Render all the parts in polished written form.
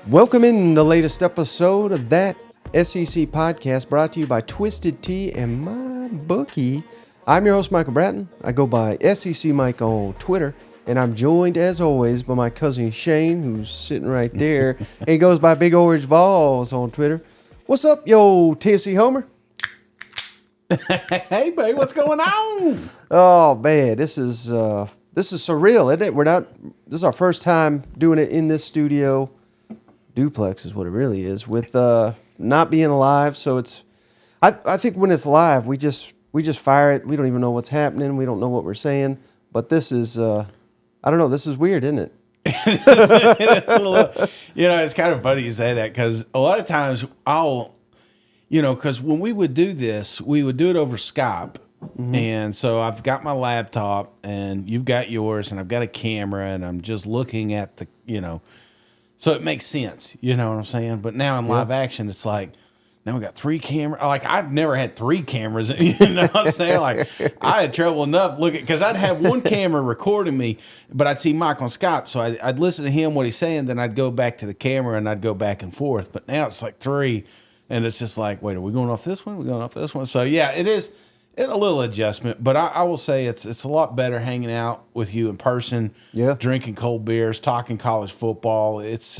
Welcome in the latest episode of That SEC Podcast, brought to you by Twisted Tea and My Bookie. I'm your host, Michael Bratton. I go by SEC Mike on Twitter, and I'm joined, as always, by my cousin Shane, who's sitting right there. And he goes by Big Orange Vols on Twitter. What's up, yo, TSC Homer? Hey, babe, what's going on? Oh man, this is surreal, isn't it? This is our first time doing it in this studio. Duplex is what it really is, with not being live. So it's, I think when it's live, we just fire it. We don't even know what's happening. We don't know what we're saying. But this is, I don't know. This is weird, isn't it? It's kind of funny you say that, because a lot of times because when we would do this, we would do it over Skype. Mm-hmm. And so I've got my laptop and you've got yours and I've got a camera and I'm just looking at the, so it makes sense. You know what I'm saying? But now in live action, it's like, now we got three cameras. Like, I've never had three cameras. You know what I'm saying? Like, I had trouble enough looking, because I'd have one camera recording me, but I'd see Mike on Skype. So I'd listen to him, what he's saying, then I'd go back to the camera and I'd go back and forth. But now it's like three. And it's just like, wait, are we going off this one? We're going off this one. So, yeah, it is a little adjustment. But I will say it's a lot better hanging out with you in person, drinking cold beers, talking college football. It's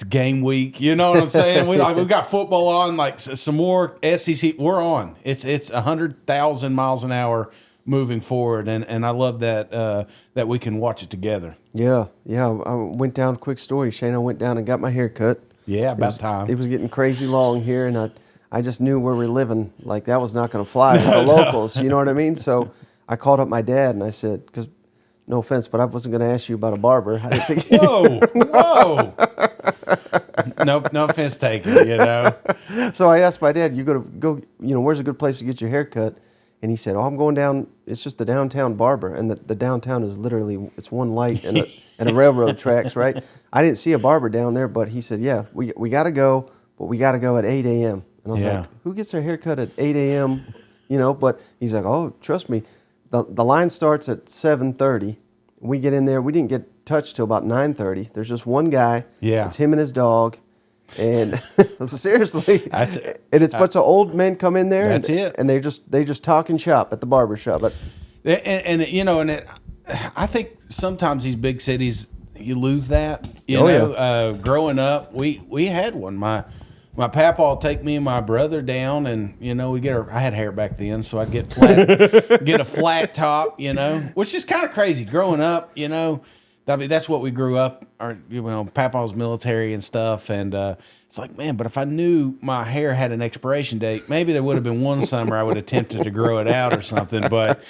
game week. You know what I'm saying? We've got football on, like some more SEC. We're on. It's 100,000 miles an hour moving forward. And I love that we can watch it together. Yeah. I went down, quick story, Shane. I went down and got my hair cut. Yeah, about time. It was getting crazy long here, and I just knew where we're living. Like, that was not going to fly with the locals. You know what I mean? So I called up my dad, and I said, because no offense, but I wasn't going to ask you about a barber. I didn't think. Whoa. No offense taken, So I asked my dad, you go, where's a good place to get your hair cut? And he said, I'm going down, it's just the downtown barber. And the downtown is literally, it's one light and a railroad tracks, right? I didn't see a barber down there, but he said, yeah, we got to go, but we got to go at 8 a.m. And I was like, who gets their hair cut at 8 a.m.? But he's like, oh, trust me, the line starts at 7:30. We get in there, we didn't get touched till about 9:30. There's just one guy. Yeah. It's him and his dog. And seriously, it's a bunch of old men come in there. That's it. And they just talk and shop at the barber shop. But I think sometimes these big cities, you lose that. Growing up, we had one. My papa would take me and my brother down, and I had hair back then, so I'd get a flat top, which is kind of crazy. Growing up, I mean, that's what we grew up. Papa was military and stuff, and it's like, man, but if I knew my hair had an expiration date, maybe there would have been one summer I would have attempted to grow it out or something. But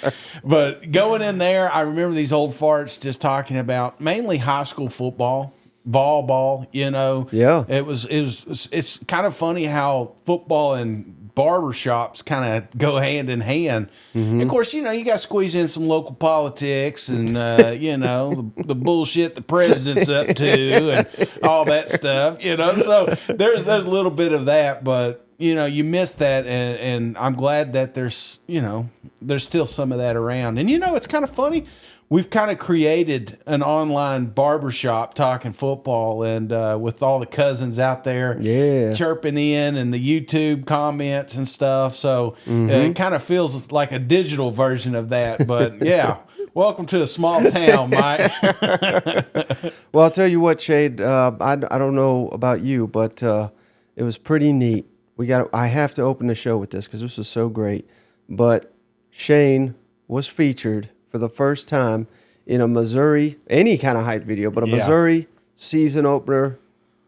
going in there, I remember these old farts just talking about mainly high school football. Ball, Yeah. It's kind of funny how football and barber shops kind of go hand in hand. Mm-hmm. Of course, you got to squeeze in some local politics and, the bullshit the president's up to and all that stuff, So there's a little bit of that, but, you miss that. And I'm glad that there's still some of that around. And, it's kind of funny. We've kind of created an online barbershop talking football, and with all the cousins out there chirping in and the YouTube comments and stuff. So it kind of feels like a digital version of that. But, yeah, welcome to a small town, Mike. Well, I'll tell you what, Shade, I don't know about you, but it was pretty neat. I have to open the show with this because this was so great. But Shane was featured for the first time in a Missouri, any kind of hype video, but a Missouri season opener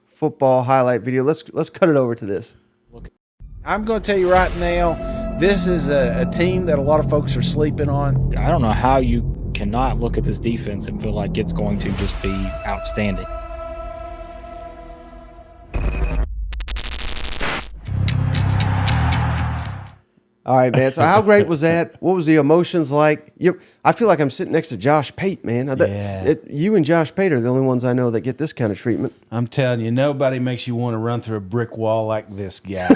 football highlight video. Let's cut it over to this. I'm going to tell you right now, this is a team that a lot of folks are sleeping on. I don't know how you cannot look at this defense and feel like it's going to just be outstanding. All right, man. So how great was that? What was the emotions like? I feel like I'm sitting next to Josh Pate, man. You and Josh Pate are the only ones I know that get this kind of treatment. I'm telling you, nobody makes you want to run through a brick wall like this guy,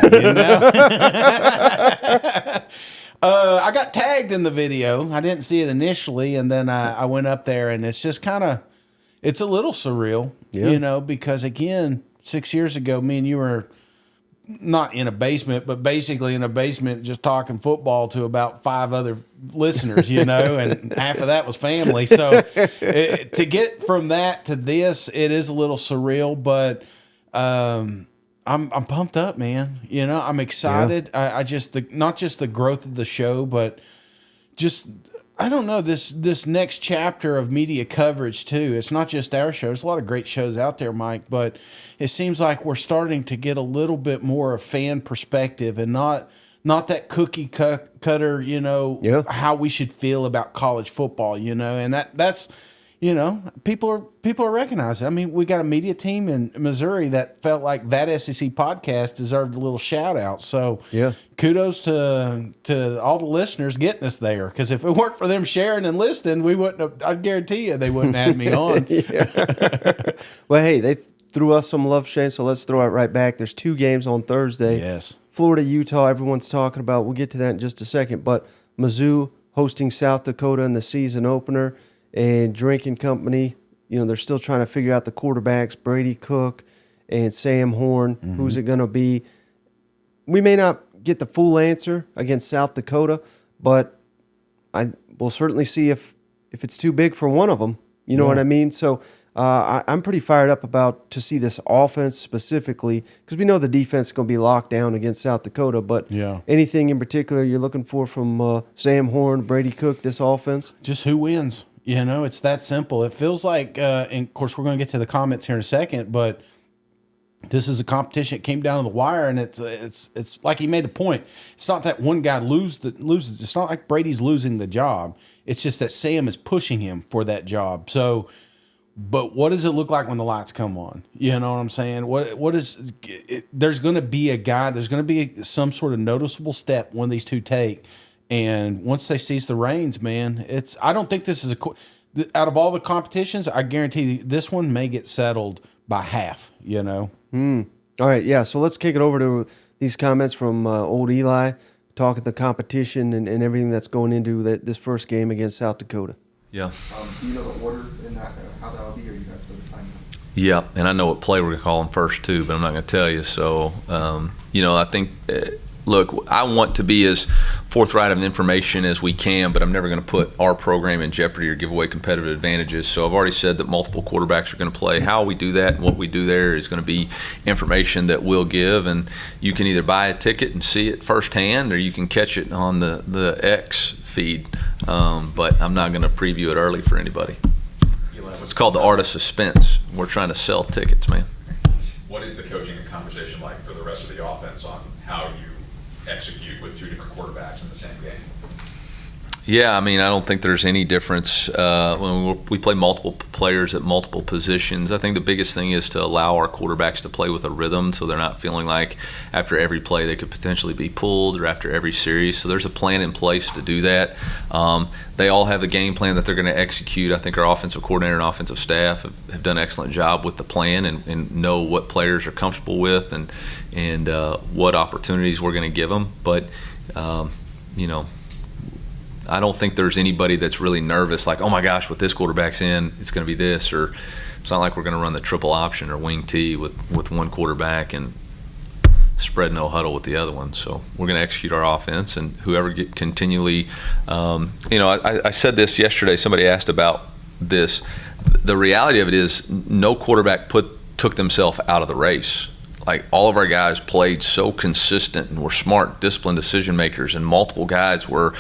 I got tagged in the video. I didn't see it initially, and then I went up there, and it's just it's a little surreal, because again, 6 years ago, me and you were not in a basement, but basically in a basement, just talking football to about 5 other listeners, and half of that was family. So to get from that to this, it is a little surreal, but I'm pumped up, man. I'm excited. Yeah. I just not just the growth of the show, but just I don't know this next chapter of media coverage too. It's not just our show. There's a lot of great shows out there, Mike, but it seems like we're starting to get a little bit more of fan perspective and not that cookie cutter, how we should feel about college football, and that's people are recognizing. I mean, we got a media team in Missouri that felt like that SEC podcast deserved a little shout out. So kudos to all the listeners getting us there. Because if it weren't for them sharing and listening, we wouldn't have. I guarantee you they wouldn't have me on. Well, hey, they threw us some love, Shane. So let's throw it right back. There's 2 games on Thursday. Yes, Florida, Utah. Everyone's talking about. We'll get to that in just a second. But Mizzou hosting South Dakota in the season opener. And Drinking Company, they're still trying to figure out the quarterbacks, Brady Cook and Sam Horn. Mm-hmm. Who's it going to be? We may not get the full answer against South Dakota, but we'll certainly see if it's too big for one of them. You know what I mean? So I'm pretty fired up to see this offense specifically, because we know the defense is going to be locked down against South Dakota. But anything in particular you're looking for from Sam Horn, Brady Cook, this offense? Just who wins. It's that simple. It feels like, and of course, we're going to get to the comments here in a second, but this is a competition. It came down to the wire, and it's like he made a point. It's not that one guy loses. It's not like Brady's losing the job. It's just that Sam is pushing him for that job. So, but what does it look like when the lights come on? You know what I'm saying? There's going to be a guy. There's going to be some sort of noticeable step one of these two take. And once they seize the reins, man, I don't think this is out of all the competitions, I guarantee this one may get settled by half, All right, yeah, so let's kick it over to these comments from old Eli, talking the competition and everything that's going into this first game against South Dakota. Yeah. Do you know the order and how that will be, or you guys still deciding? Yeah, and I know what play we're going to call them first, too, but I'm not going to tell you. So, I think look, I want to be as forthright of information as we can, but I'm never going to put our program in jeopardy or give away competitive advantages. So I've already said that multiple quarterbacks are going to play. How we do that and what we do there is going to be information that we'll give, and you can either buy a ticket and see it firsthand, or you can catch it on the X feed. But I'm not going to preview it early for anybody. It's called the art of suspense. We're trying to sell tickets, man. What is the coaching conversation like for the rest of the offense on how you execute with 2 different quarterbacks in the same game? Yeah, I mean, I don't think there's any difference when we play multiple players at multiple positions. I think the biggest thing is to allow our quarterbacks to play with a rhythm, so they're not feeling like after every play they could potentially be pulled, or after every series. So there's a plan in place to do that. They all have the game plan that they're going to execute. I think our offensive coordinator and offensive staff have done an excellent job with the plan and know what players are comfortable with and what opportunities we're going to give them. But, I don't think there's anybody that's really nervous, like, oh my gosh, with this quarterback's in, it's going to be this, or it's not like we're going to run the triple option or wing T with one quarterback and spread no huddle with the other one. So we're going to execute our offense, and whoever continually, I said this yesterday, somebody asked about this. The reality of it is no quarterback took themselves out of the race. Like, all of our guys played so consistent and were smart, disciplined decision makers, and multiple guys were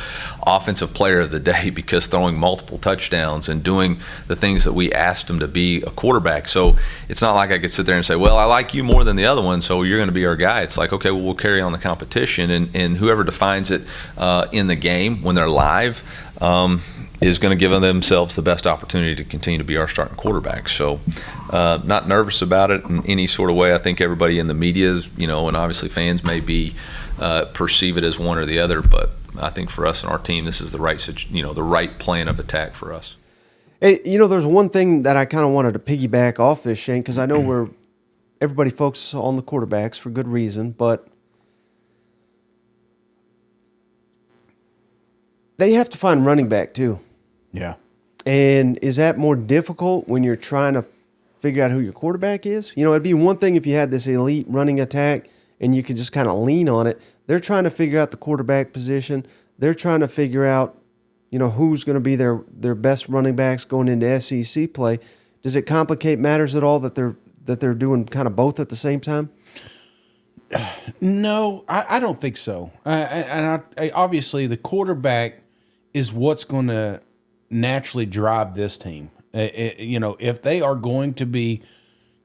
offensive player of the day because throwing multiple touchdowns and doing the things that we asked them to be a quarterback. So it's not like I could sit there and say, well, I like you more than the other one, so you're going to be our guy. It's like, okay, well, we'll carry on the competition, and whoever defines it in the game when they're live is going to give themselves the best opportunity to continue to be our starting quarterback. So not nervous about it in any sort of way. I think everybody in the media is, and obviously fans may be perceive it as one or the other, but I think for us and our team, this is the right plan of attack for us. Hey, there's one thing that I kind of wanted to piggyback off this, Shane, because I know everybody focuses on the quarterbacks for good reason, but they have to find running back too. Yeah. And is that more difficult when you're trying to figure out who your quarterback is? You know, it'd be one thing if you had this elite running attack and you could just kind of lean on it. They're trying to figure out the quarterback position. They're trying to figure out, you know, who's going to be their best running backs going into SEC play. Does it complicate matters at all that they're doing kind of both at the same time? No, I don't think so. Obviously, the quarterback is what's going to naturally drive this team. You know, if they are going to be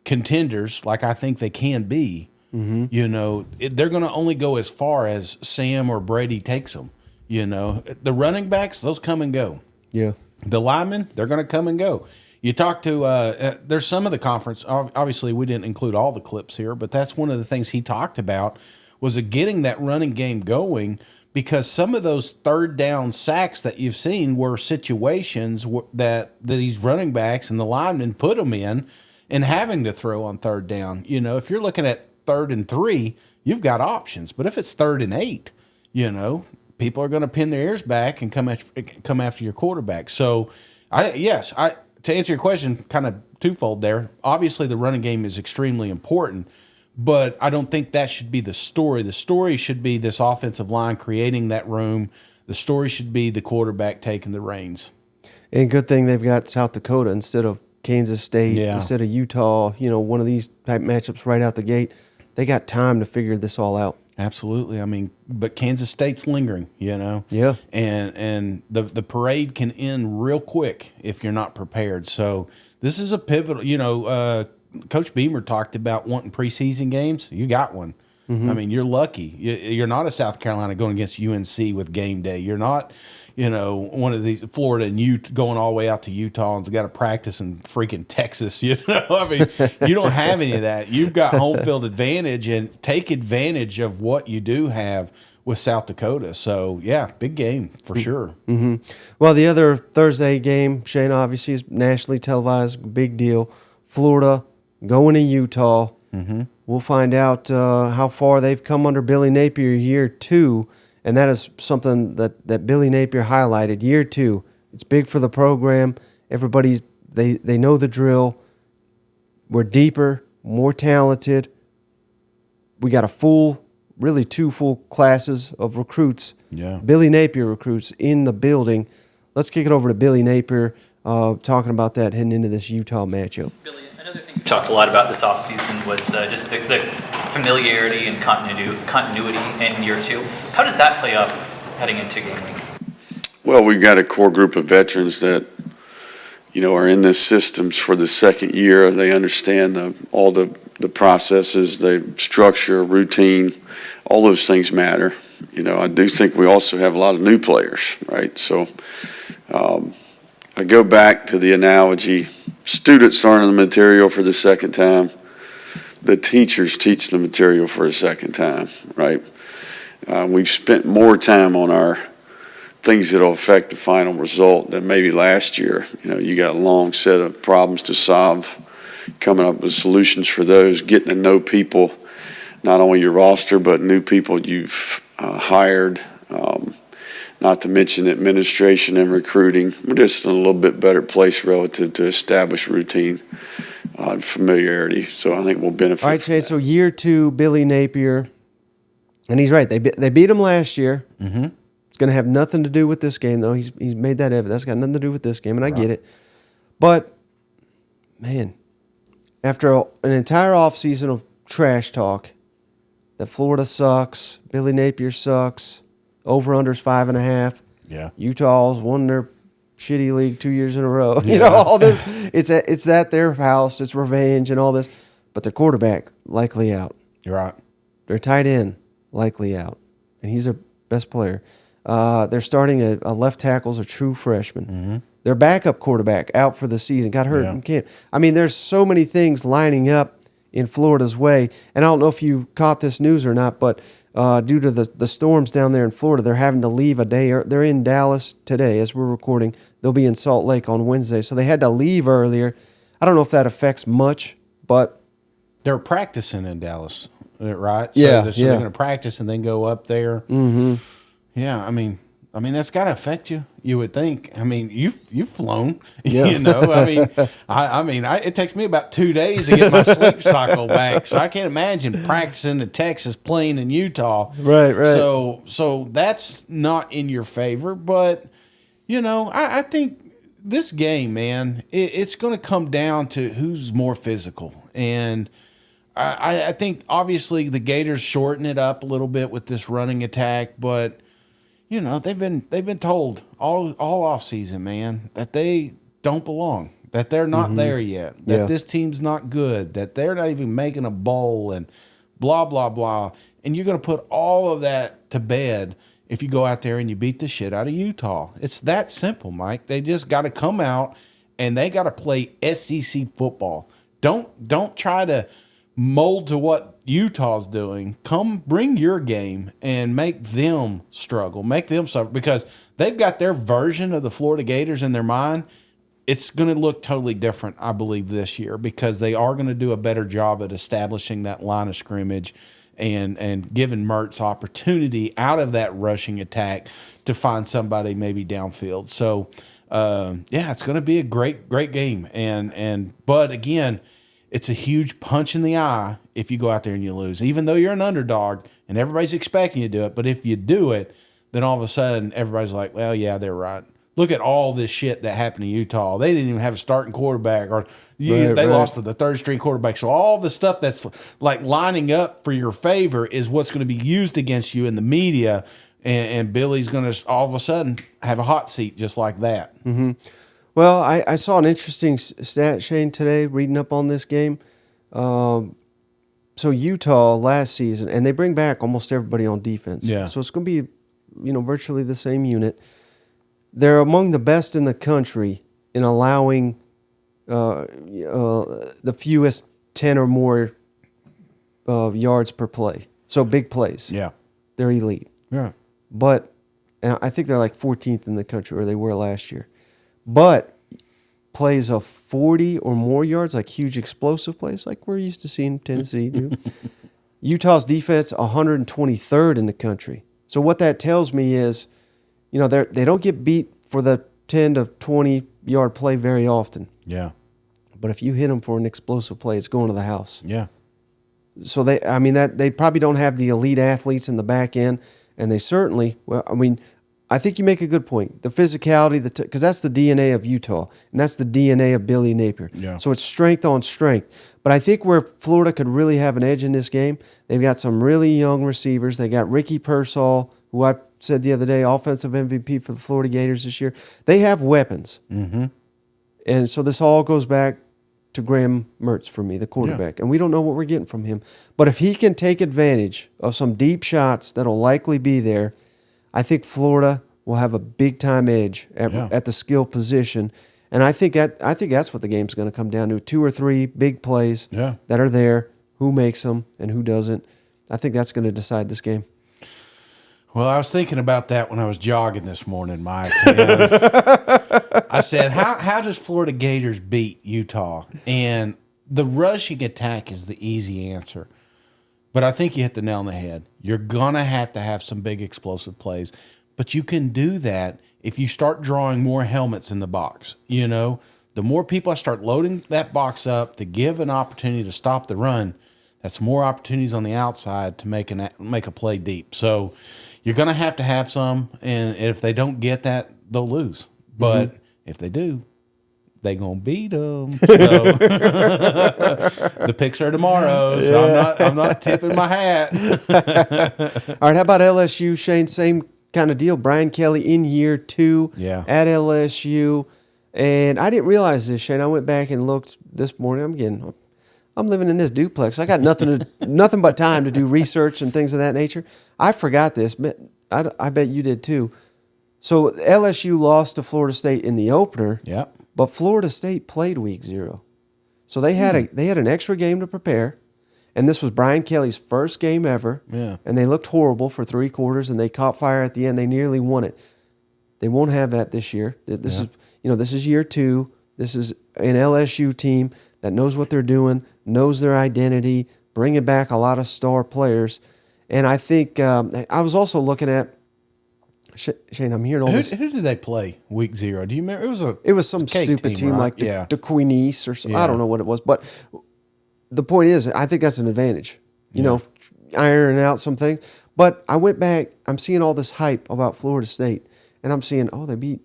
contenders, like I think they can be, you know, they're going to only go as far as Sam or Brady takes them. You know, the running backs, those come and go. Yeah. The linemen, they're going to come and go. You talk to, there's some of the conference, obviously we didn't include all the clips here, but that's one of the things he talked about was getting that running game going, because some of those third down sacks that you've seen were situations that these running backs and the linemen put them in and having to throw on third down. You know, if you're looking at 3rd and 3, you've got options. But if it's 3rd and 8, you know, people are going to pin their ears back and come after your quarterback. So, to answer your question, kind of twofold there. Obviously, the running game is extremely important, but I don't think that should be the story. The story should be this offensive line creating that room. The story should be the quarterback taking the reins. And good thing they've got South Dakota instead of Kansas State, instead of Utah, you know, one of these type matchups right out the gate. They got time to figure this all out. Absolutely. I mean, but Kansas State's lingering, you know. Yeah. And the parade can end real quick if you're not prepared. So this is a pivotal, you know, Coach Beamer talked about wanting preseason games. You got one. I mean, you're lucky. You're not a South Carolina going against UNC with game day. You're not, you know, one of these Florida and going all the way out to Utah and's got to practice in freaking Texas. You know, I mean, you don't have any of that. You've got home field advantage, and take advantage of what you do have with South Dakota. So, yeah, big game for sure. Well, the other Thursday game, Shane, obviously is nationally televised, big deal. Florida going to Utah. We'll find out how far they've come under Billy Napier year 2, and that is something that Billy Napier highlighted. Year 2, it's big for the program. Everybody, they know the drill. We're deeper, more talented. We got really 2 full classes of recruits. Yeah. Billy Napier recruits in the building. Let's kick it over to Billy Napier, talking about that heading into this Utah matchup. Billy, another thing you talked a lot about this offseason was just the familiarity and continuity in year 2. How does that play up heading into game week? Well, we've got a core group of veterans that, you know, are in this systems for the second year. They understand all the processes, the structure, routine, all those things matter. You know, I do think we also have a lot of new players, right? So I go back to the analogy, students learning the material for the second time, the teachers teach the material for a second time, right? We've spent more time on our things that will affect the final result than maybe last year. You know, you got a long set of problems to solve, coming up with solutions for those, getting to know people, not only your roster, but new people you've hired, not to mention administration and recruiting. We're just in a little bit better place relative to established routine and familiarity. So I think we'll benefit. All right, Chase, so year 2, Billy Napier, and he's right. They beat him last year. It's going to have nothing to do with this game, though. He's made that evident. That's got nothing to do with this game, and I get it. But, man, after an entire offseason of trash talk, that Florida sucks, Billy Napier sucks, over-under's 5.5. Yeah. Utah's won their shitty league 2 years in a row. You know, all this. It's at their house. It's revenge and all this. But their quarterback likely out. You're right. Their tight end likely out, and he's their best player. They're starting a left tackle's a true freshman. Their backup quarterback out for the season, got hurt in camp. I mean, there's so many things lining up in Florida's way, and I don't know if you caught this news or not, but due to the storms down there in Florida, they're having to leave a day. They're in Dallas today as we're recording. They'll be in Salt Lake on Wednesday, so they had to leave earlier. I don't know if that affects much, but they're practicing in Dallas, right? So they're going to practice and then go up there. Yeah, I mean, I mean, that's got to affect you. You would think. I mean, you've flown. Yeah. You know. I mean, it takes me about 2 days to get my sleep cycle back. So I can't imagine practicing in Texas, playing in Utah. Right. So that's not in your favor. But you know, I think this game, man, it's going to come down to who's more physical. And I think obviously the Gators shorten it up a little bit with this running attack, but you know, they've been told all off season, man, that they don't belong, that they're not there yet, that this team's not good, that they're not even making a bowl, and blah blah blah. And you're going to put all of that to bed if you go out there and you beat the shit out of Utah. It's that simple, Mike. They just got to come out and they got to play SEC football. Don't try to mold to what Utah's doing. Come bring your game and make them struggle, make them suffer, because they've got their version of the Florida Gators in their mind. It's going to look totally different, I believe, this year, because they are going to do a better job at establishing that line of scrimmage and giving Mertz opportunity out of that rushing attack to find somebody maybe downfield. So, yeah, it's going to be a great game. But again, it's a huge punch in the eye if you go out there and you lose, even though you're an underdog and everybody's expecting you to do it. But if you do it, then all of a sudden everybody's like, well, yeah, they're right. Look at all this shit that happened to Utah. They didn't even have a starting quarterback, or they lost for the third string quarterback. So all the stuff that's like lining up for your favor is what's going to be used against you in the media. And Billy's going to all of a sudden have a hot seat just like that. Mm-hmm. Well, I saw an interesting stat, Shane, today reading up on this game. So Utah last season, and they bring back almost everybody on defense. Yeah. So it's going to be, virtually the same unit. They're among the best in the country in allowing the fewest 10 or more yards per play. So big plays. Yeah. They're elite. Yeah. But, and I think they're like 14th in the country, or they were last year. But plays of 40 or more yards, like huge explosive plays, like we're used to seeing Tennessee do. Utah's defense, 123rd in the country. So what that tells me is, they don't get beat for the 10 to 20 yard play very often. Yeah. But if you hit them for an explosive play, it's going to the house. Yeah. So they probably don't have the elite athletes in the back end, and they certainly, I think you make a good point. The physicality, because that's the DNA of Utah, and that's the DNA of Billy Napier. Yeah. So it's strength on strength. But I think where Florida could really have an edge in this game, they've got some really young receivers. They got Ricky Pearsall, who I said the other day, offensive MVP for the Florida Gators this year. They have weapons. Mm-hmm. And so this all goes back to Graham Mertz for me, the quarterback. Yeah. And we don't know what we're getting from him. But if he can take advantage of some deep shots that'll likely be there, I think Florida will have a big-time edge at the skill position. And I think that's what the game's going to come down to, 2 or 3 big plays that are there, who makes them and who doesn't. I think that's going to decide this game. Well, I was thinking about that when I was jogging this morning, Mike. And I said, how does Florida Gators beat Utah? And the rushing attack is the easy answer. But I think you hit the nail on the head. You're going to have some big explosive plays. But you can do that if you start drawing more helmets in the box. The more people I start loading that box up to give an opportunity to stop the run, that's more opportunities on the outside to make a play deep. So you're going to have some, and if they don't get that, they'll lose. But if they do, they're going to beat them. So the picks are tomorrow, so I'm not tipping my hat. All right, how about LSU, Shane? Same kind of deal. Brian Kelly in year 2 at LSU. And I didn't realize this, Shane. I went back and looked this morning. I'm living in this duplex. I got nothing but time to do research and things of that nature. I forgot this, but I bet you did too. So LSU lost to Florida State in the opener. Yeah. But Florida State played week 0. So they had an extra game to prepare. And this was Brian Kelly's first game ever. Yeah. And they looked horrible for 3 quarters, and they caught fire at the end. They nearly won it. They won't have that this year. This is year 2. This is an LSU team that knows what they're doing, knows their identity, bringing back a lot of star players. And I think I was also looking at, Shane, I'm hearing all this. Who did they play week 0? Do you remember? It was some cake stupid team right? like the Queenies or something. Yeah. I don't know what it was. But the point is, I think that's an advantage. You know, ironing out some things. But I went back. I'm seeing all this hype about Florida State. And I'm seeing, they beat,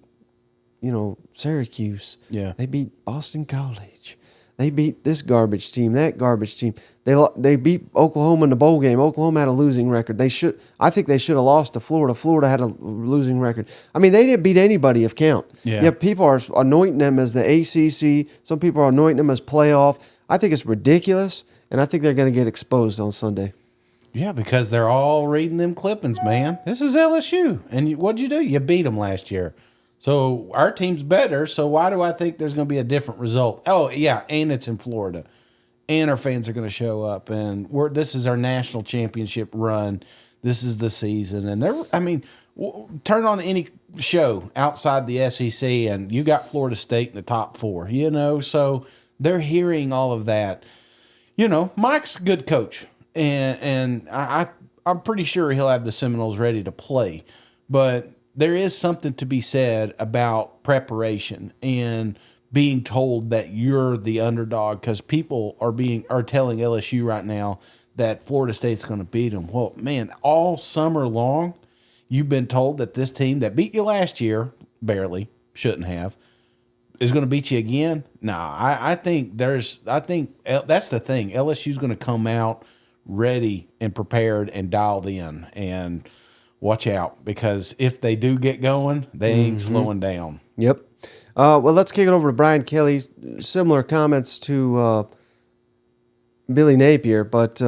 Syracuse. Yeah. They beat Boston College. They beat this garbage team, that garbage team. They beat Oklahoma in the bowl game. Oklahoma had a losing record. I think they should have lost to Florida. Florida had a losing record. I mean, they didn't beat anybody of count. Yeah. Yet people are anointing them as the ACC. Some people are anointing them as playoff. I think it's ridiculous, and I think they're going to get exposed on Sunday. Yeah, because they're all reading them clippings, man. This is LSU. And what'd you do? You beat them last year. So our team's better, so why do I think there's going to be a different result? Oh, yeah, and it's in Florida. And our fans are going to show up. And this is our national championship run. This is the season. And turn on any show outside the SEC, and you got Florida State in the top 4, So they're hearing all of that. Mike's a good coach. And I'm pretty sure he'll have the Seminoles ready to play. But there is something to be said about preparation and being told that you're the underdog, because people are telling LSU right now that Florida State's going to beat them. Well, man, all summer long, you've been told that this team that beat you last year, barely, shouldn't have, is going to beat you again. Nah, I think that's the thing. LSU's going to come out ready and prepared and dialed in, and watch out, because if they do get going, they ain't slowing down. Yep. Well, let's kick it over to Brian Kelly. Similar comments to Billy Napier, but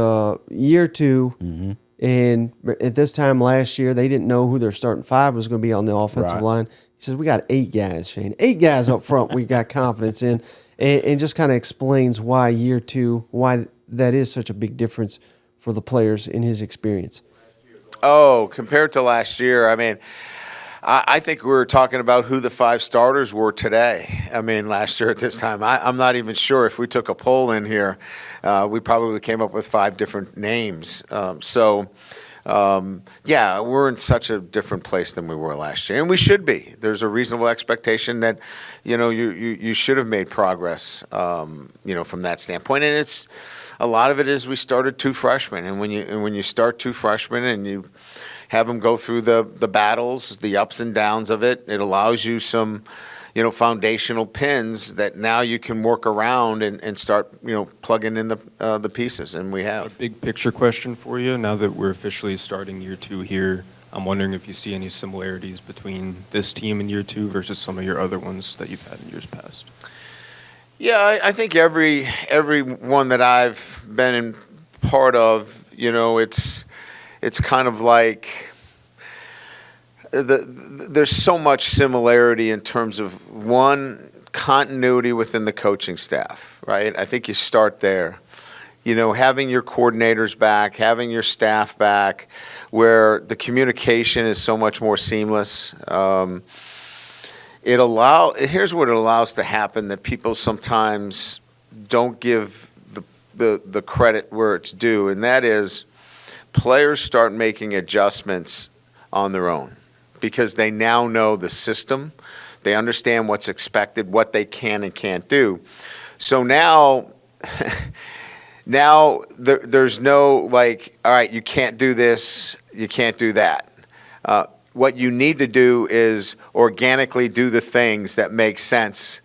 year 2, and at this time last year, they didn't know who their starting 5 was going to be on the offensive line. He says, we got 8 guys, Shane. 8 guys up front we've got confidence in, and just kind of explains why year 2, why that is such a big difference for the players in his experience. Oh, compared to last year, I think we were talking about who the 5 starters were today. Last year at this time, I'm not even sure if we took a poll in here. We probably came up with 5 different names. We're in such a different place than we were last year, and we should be. There's a reasonable expectation that, you should have made progress, from that standpoint. And it's a lot of it is we started 2 freshmen, and when you start 2 freshmen and you have them go through the battles, the ups and downs of it, it allows you some, foundational pins that now you can work around and start, plugging in the pieces, and we have. A big picture question for you. Now that we're officially starting year 2 here, I'm wondering if you see any similarities between this team in year 2 versus some of your other ones that you've had in years past. Yeah, I think every one that I've been in part of, it's kind of like there's so much similarity in terms of, one, continuity within the coaching staff, right? I think you start there. Having your coordinators back, having your staff back, where the communication is so much more seamless. Here's what it allows to happen that people sometimes don't give the credit where it's due, and that is players start making adjustments on their own because they now know the system. They understand what's expected, what they can and can't do. So now there's no all right, you can't do this, you can't do that. What you need to do is organically do the things that make sense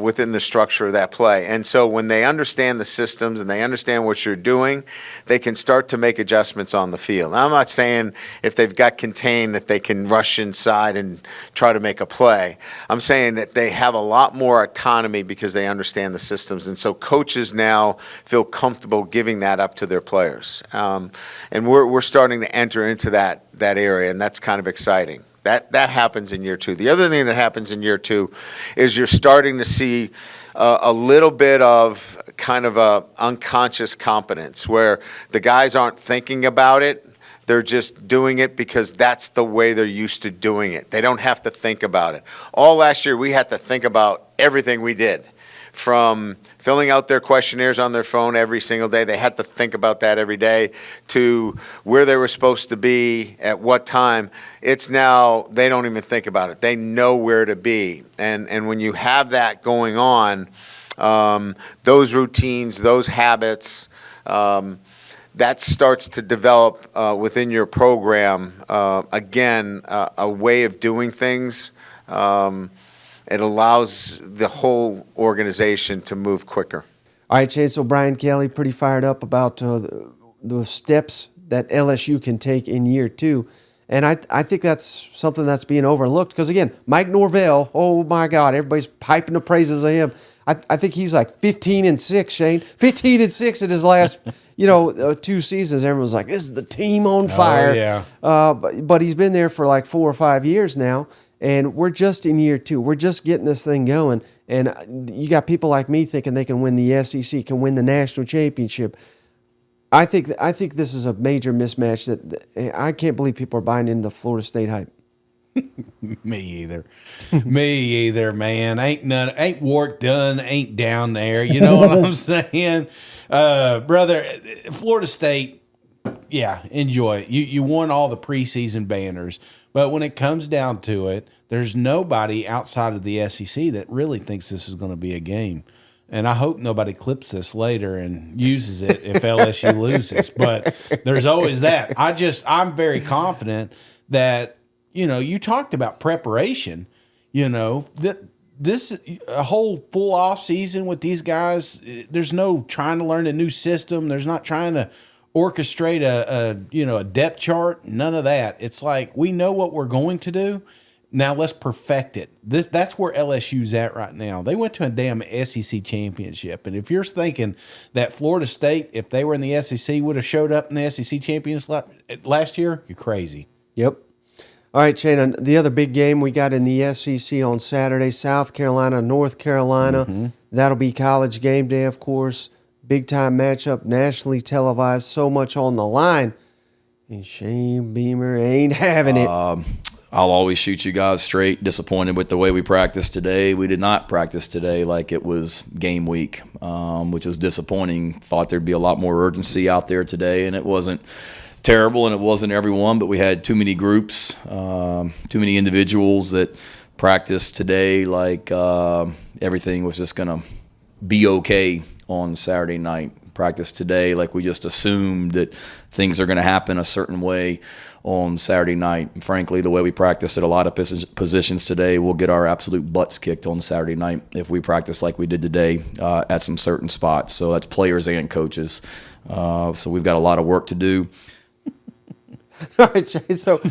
within the structure of that play. And so when they understand the systems and they understand what you're doing, they can start to make adjustments on the field. Now, I'm not saying if they've got contained that they can rush inside and try to make a play. I'm saying that they have a lot more autonomy because they understand the systems. And so coaches now feel comfortable giving that up to their players. And we're starting to enter into that area, and that's kind of exciting. That happens in year 2. The other thing that happens in year 2 is you're starting to see a little bit of kind of a unconscious competence where the guys aren't thinking about it. They're just doing it because that's the way they're used to doing it. They don't have to think about it. All last year we had to think about everything we did. from filling out their questionnaires on their phone every single day. They had to think about that every day, to where they were supposed to be at what time. It's now, they don't even think about it. They know where to be. And when you have that going on, those routines, those habits, that starts to develop within your program, again, a way of doing things. It allows the whole organization to move quicker. All right, Shane, so Brian Kelly pretty fired up about the steps that LSU can take in year 2. And I think that's something that's being overlooked because, again, Mike Norvell, oh, my God, everybody's piping the praises of him. I think he's like 15-6, Shane. 15-6 in his last, 2 seasons. Everyone's like, this is the team on fire. Oh, yeah. But he's been there for like 4 or 5 years now, and we're just in year 2. We're just getting this thing going. And you got people like me thinking they can win the SEC, can win the national championship. I think this is a major mismatch that I can't believe people are buying into the Florida State hype. Me either. Me either, man. Ain't work done, ain't down there. You know what I'm saying? Brother, Florida State, yeah, enjoy it. You won all the preseason banners. But when it comes down to it, there's nobody outside of the SEC that really thinks this is going to be a game. And I hope nobody clips this later and uses it if LSU loses. But there's always that. I'm very confident that, you talked about preparation, that this a whole full off season with these guys. There's no trying to learn a new system. There's not trying to orchestrate a depth chart. None of that. It's like, we know what we're going to do. Now let's perfect it. That's where LSU's at right now. They went to a damn SEC championship. And if you're thinking that Florida State, if they were in the SEC, would have showed up in the SEC championship last year, you're crazy. Yep. All right, Shane, the other big game we got in the SEC on Saturday, South Carolina, North Carolina. Mm-hmm. That'll be College game day, of course. Big-time matchup, nationally televised, so much on the line. And Shane Beamer ain't having it. I'll always shoot you guys straight. Disappointed with the way we practiced today. We did not practice today like it was game week, which was disappointing. Thought there'd be a lot more urgency out there today, and it wasn't terrible, and it wasn't everyone, but we had too many groups, too many individuals that practiced today like everything was just going to be okay on Saturday night. Practice today like we just assumed that things are going to happen a certain way on Saturday night. And frankly, the way we practiced at a lot of positions today, we'll get our absolute butts kicked on Saturday night if we practice like we did today at some certain spots. So that's players and coaches. So we've got a lot of work to do. All right, Jay, so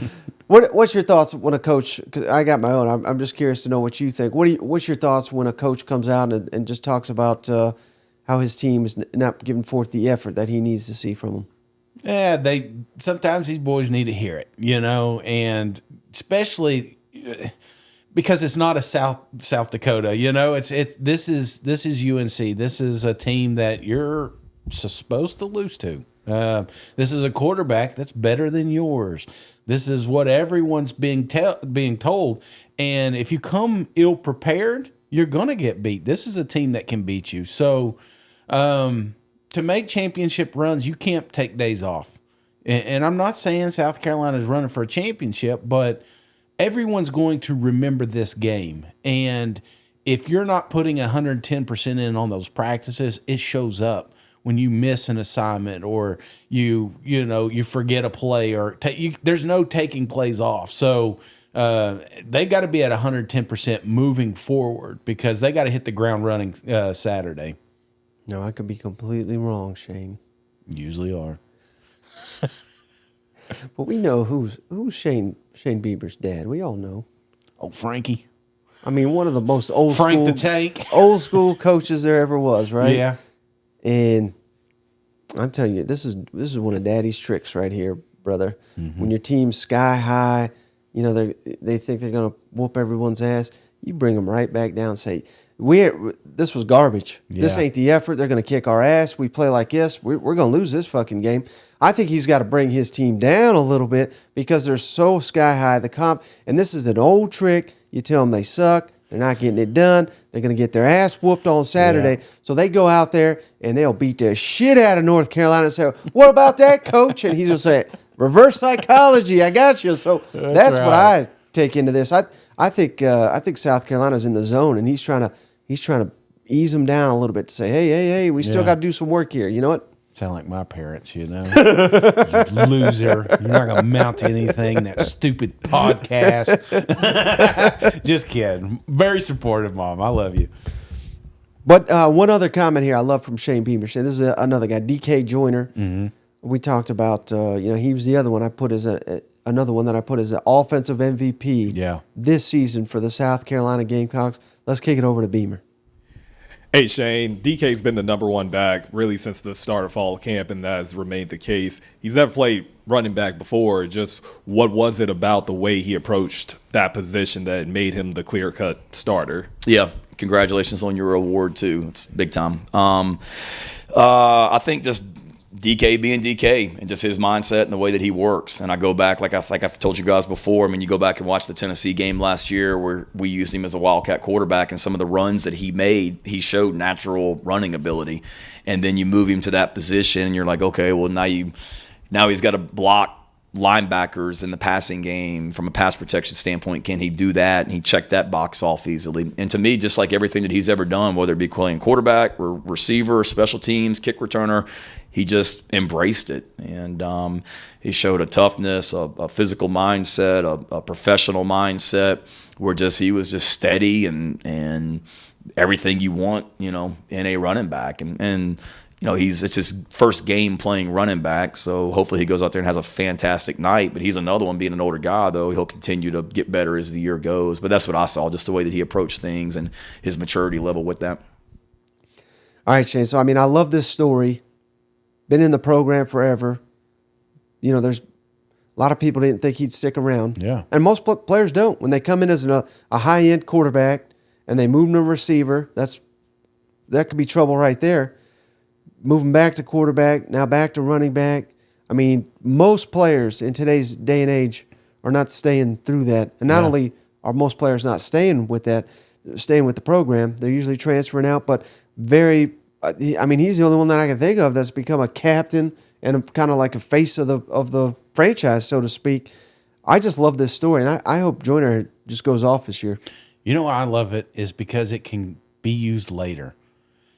what's your thoughts when a coach, because I got my own, I'm just curious to know what you think. What's your thoughts when a coach comes out and just talks about how his team is not giving forth the effort that he needs to see from them? Yeah, sometimes these boys need to hear it, and especially because it's not a South Dakota, this is UNC. This is a team that you're supposed to lose to. This is a quarterback that's better than yours. This is what everyone's being told. And if you come ill prepared, you're going to get beat. This is a team that can beat you. So to make championship runs, you can't take days off. And I'm not saying South Carolina is running for a championship, but everyone's going to remember this game. And if you're not putting 110% in on those practices, it shows up when you miss an assignment or you forget a play or there's no taking plays off. So they got to be at 110% moving forward because they got to hit the ground running Saturday. No, I could be completely wrong, Shane. Usually are. But we know who's Shane Bieber's dad. We all know. Oh, Frankie. I mean, one of the most old school coaches there ever was, right? Yeah. And I'm telling you, this is one of Daddy's tricks right here, brother. Mm-hmm. When your team's sky high, they think they're gonna whoop everyone's ass. You bring them right back down and say, this was garbage. Yeah. This ain't the effort. They're gonna kick our ass. We play like this. We're gonna lose this fucking game. I think he's got to bring his team down a little bit because they're so sky high. And this is an old trick. You tell them they suck. They're not getting it done. They're going to get their ass whooped on Saturday. Yeah. So they go out there and they'll beat the shit out of North Carolina and say, "What about that, coach?" And he's going to say, "Reverse psychology. I got you." So that's what I take into this. I think South Carolina's in the zone, and he's trying to ease them down a little bit to say, hey, we still got to do some work here. You know what? Sound like my parents, you know. Loser. You're not going to mount to anything, that stupid podcast. Just kidding. Very supportive, Mom. I love you. But one other comment here I love from Shane Beamer. This is another guy, DK Joyner. Mm-hmm. We talked about, he was the other one I put as another one that I put as an offensive MVP this season for the South Carolina Gamecocks. Let's kick it over to Beamer. Hey, Shane, DK's been the number one back really since the start of fall camp, and that has remained the case. He's never played running back before. Just what was it about the way he approached that position that made him the clear-cut starter? Yeah, congratulations on your award, too. It's big time. I think just DK being DK and just his mindset and the way that he works. And I go back, like I've told you guys before, I mean, you go back and watch the Tennessee game last year where we used him as a Wildcat quarterback, and some of the runs that he made, he showed natural running ability. And then you move him to that position and you're like, okay, well now he's got to block linebackers in the passing game from a pass protection standpoint. Can he do that? And he checked that box off easily. And to me, just like everything that he's ever done, whether it be playing quarterback, or receiver, special teams, kick returner, he just embraced it. And he showed a toughness, a physical mindset, a professional mindset, where he was just steady and everything you want, in a running back. And it's his first game playing running back, so hopefully he goes out there and has a fantastic night. But he's another one, being an older guy, though. He'll continue to get better as the year goes. But that's what I saw, just the way that he approached things and his maturity level with that. All right, Shane. So, I love this story. Been in the program forever. There's a lot of people didn't think he'd stick around. Yeah. And most players don't. When they come in as a high-end quarterback and they move him to receiver, that could be trouble right there. Moving back to quarterback, now back to running back. Most players in today's day and age are not staying through that. And not only are most players not staying with the program, they're usually transferring out. But he's the only one that I can think of that's become a captain and kind of like a face of the franchise, so to speak. I just love this story, and I hope Joyner just goes off this year. You know why I love it is because it can be used later.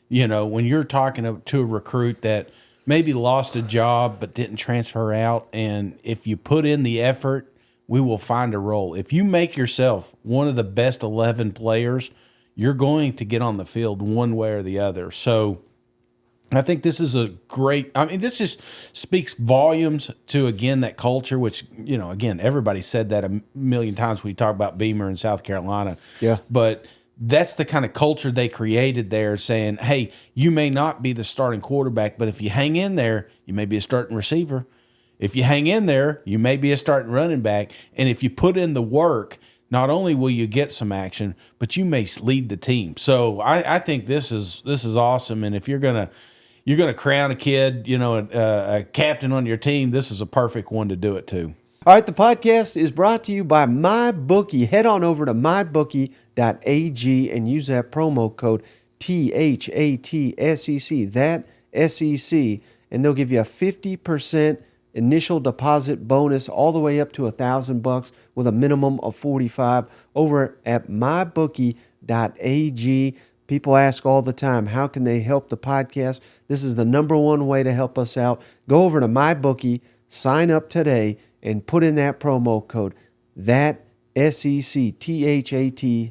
When you're talking to a recruit that maybe lost a job but didn't transfer out, and if you put in the effort, we will find a role. If you make yourself one of the best 11 players, you're going to get on the field one way or the other. So I think this is a great – this just speaks volumes to, again, that culture, which, again, everybody said that a million times when we talk about Beamer in South Carolina. Yeah. But – that's the kind of culture they created there, saying, hey, you may not be the starting quarterback, but if you hang in there, you may be a starting receiver. If you hang in there, you may be a starting running back. And if you put in the work, not only will you get some action, but you may lead the team. So I think this is awesome. And if you're gonna crown a kid, a captain on your team, this is a perfect one to do it too. All right, the podcast is brought to you by MyBookie. Head on over to mybookie.ag and use that promo code THATSEC, that SEC, and they'll give you a 50% initial deposit bonus all the way up to $1,000 with a minimum of $45 over at mybookie.ag. People ask all the time, how can they help the podcast? This is the number one way to help us out. Go over to MyBookie, sign up today, and put in that promo code, that SEC, THATSEC.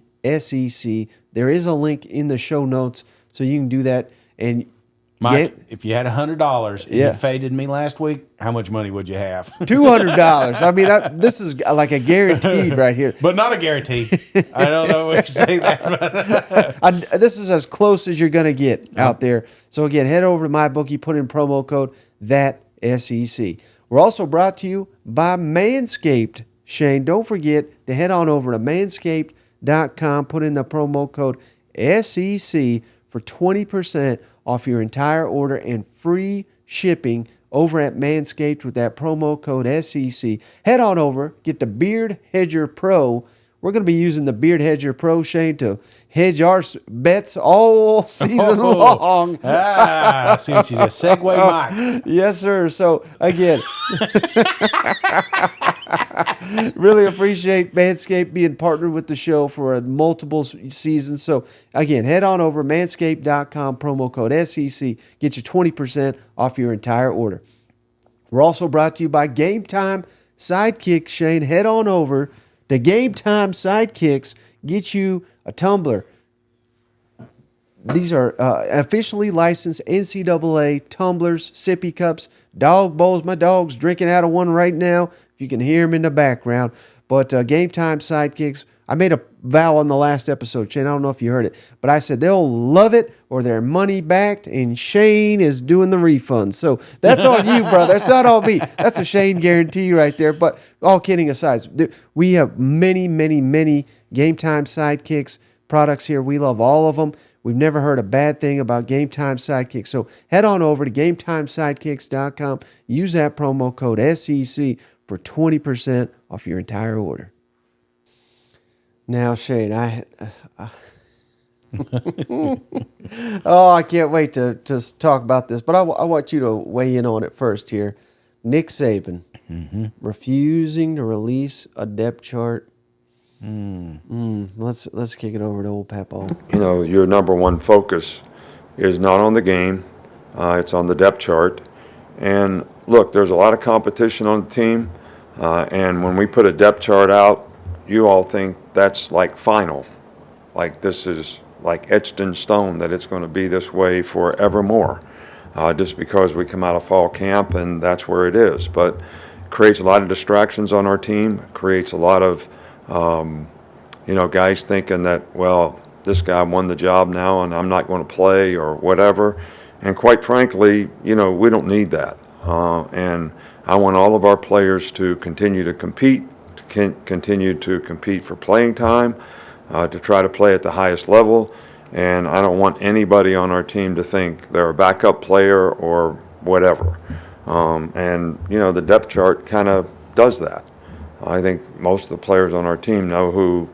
There is a link in the show notes, so you can do that. And Mike, if you had $100 and you faded me last week, how much money would you have? $200. This is like a guaranteed right here. But not a guarantee. I don't know what you say that. This is as close as you're going to get out there. So again, head over to MyBookie, put in promo code, that SEC. We're also brought to you by Manscaped. Shane, don't forget to head on over to manscaped.com, put in the promo code SEC for 20% off your entire order and free shipping over at Manscaped with that promo code SEC. Head on over, get the Beard Hedger Pro. we're going to be using the Beard Hedger Pro, Shane, to hedge our bets all season long. I see what you did. Segway Mike. Yes, sir. So, again, really appreciate Manscaped being partnered with the show for multiple seasons. So, again, head on over manscaped.com, promo code SEC, get you 20% off your entire order. We're also brought to you by Game Time Sidekicks, Shane. Head on over to Game Time Sidekicks, get you a tumbler. These are officially licensed NCAA tumblers, sippy cups, dog bowls. My dog's drinking out of one right now, if you can hear him in the background. But Game Time Sidekicks, I made a vow on the last episode, Shane. I don't know if you heard it, but I said they'll love it or their money backed, and Shane is doing the refund. So that's on you, brother. That's not on me. That's a Shane guarantee right there. But all kidding aside, we have many, many, many Game Time Sidekicks products here. We love all of them. We've never heard a bad thing about Game Time Sidekicks. So head on over to GameTimeSidekicks.com. Use that promo code SEC for 20% off your entire order. Now, Shane, I can't wait to talk about this, but I want you to weigh in on it first here. Nick Saban refusing to release a depth chart. Let's kick it over to old Papo. You know, your number one focus is not on the game, it's on the depth chart. And look, there's a lot of competition on the team, and when we put a depth chart out, you all think that's like final, like this is like etched in stone that it's going to be this way forevermore, just because we come out of fall camp and that's where it is. But it creates a lot of distractions on our team, creates a lot of guys thinking that, well, this guy won the job now and I'm not going to play or whatever. And quite frankly, we don't need that. And I want all of our players to continue to compete, continue to compete for playing time, to try to play at the highest level. And I don't want anybody on our team to think they're a backup player or whatever. The depth chart kind of does that. I think most of the players on our team know who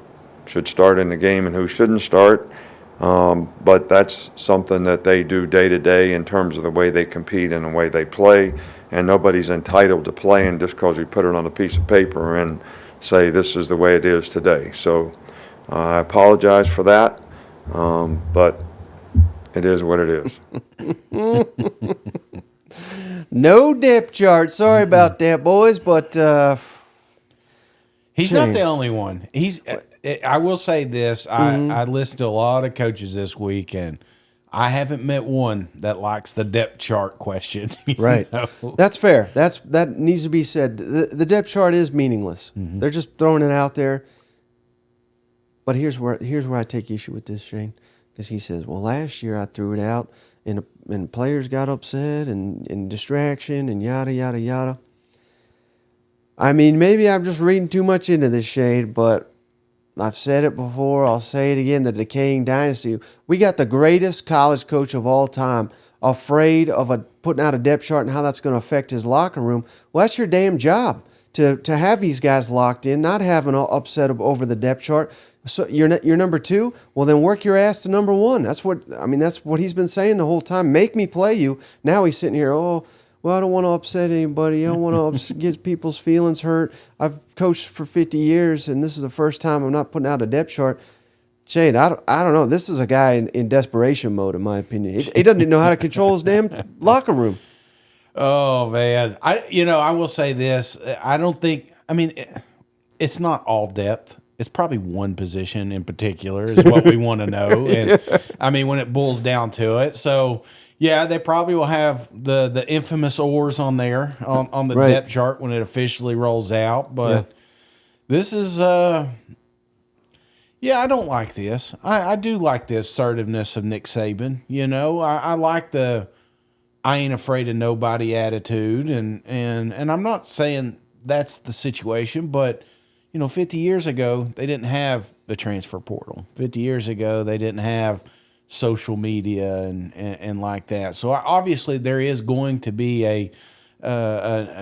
should start in the game and who shouldn't start, but that's something that they do day to day in terms of the way they compete and the way they play, and nobody's entitled to playing just because we put it on a piece of paper and say this is the way it is today. So I apologize for that, but it is what it is. No depth chart. Sorry about that, boys, but he's not the only one. I will say this. I listened to a lot of coaches this week, and I haven't met one that likes the depth chart question. Right. That's fair. That needs to be said. The depth chart is meaningless. They're just throwing it out there. But here's where I take issue with this, Shane, because he says, well, last year I threw it out, and players got upset and distraction and yada, yada, yada. I mean, maybe I'm just reading too much into this, Shane, but I've said it before, I'll say it again, the decaying dynasty. We got the greatest college coach of all time afraid of putting out a depth chart and how that's going to affect his locker room. Well, that's your damn job, to have these guys locked in, not having an upset over the depth chart. So you're number two? Well, then work your ass to number one. That's what he's been saying the whole time. Make me play you. Now he's sitting here, well, I don't want to upset anybody. I don't want to get people's feelings hurt. I've coached for 50 years, and this is the first time I'm not putting out a depth chart. Shane, I don't know. This is a guy in desperation mode, in my opinion. He doesn't even know how to control his damn locker room. Oh, man. I will say this. I don't think – it's not all depth. It's probably one position in particular is what we want to know. And, when it boils down to it. So – yeah, they probably will have the infamous oars on there on the depth chart when it officially rolls out. But this is, I don't like this. I do like the assertiveness of Nick Saban. I like the I ain't afraid of nobody attitude. And I'm not saying that's the situation, but, 50 years ago, they didn't have the transfer portal. 50 years ago, they didn't have social media and like that. So obviously there is going to be a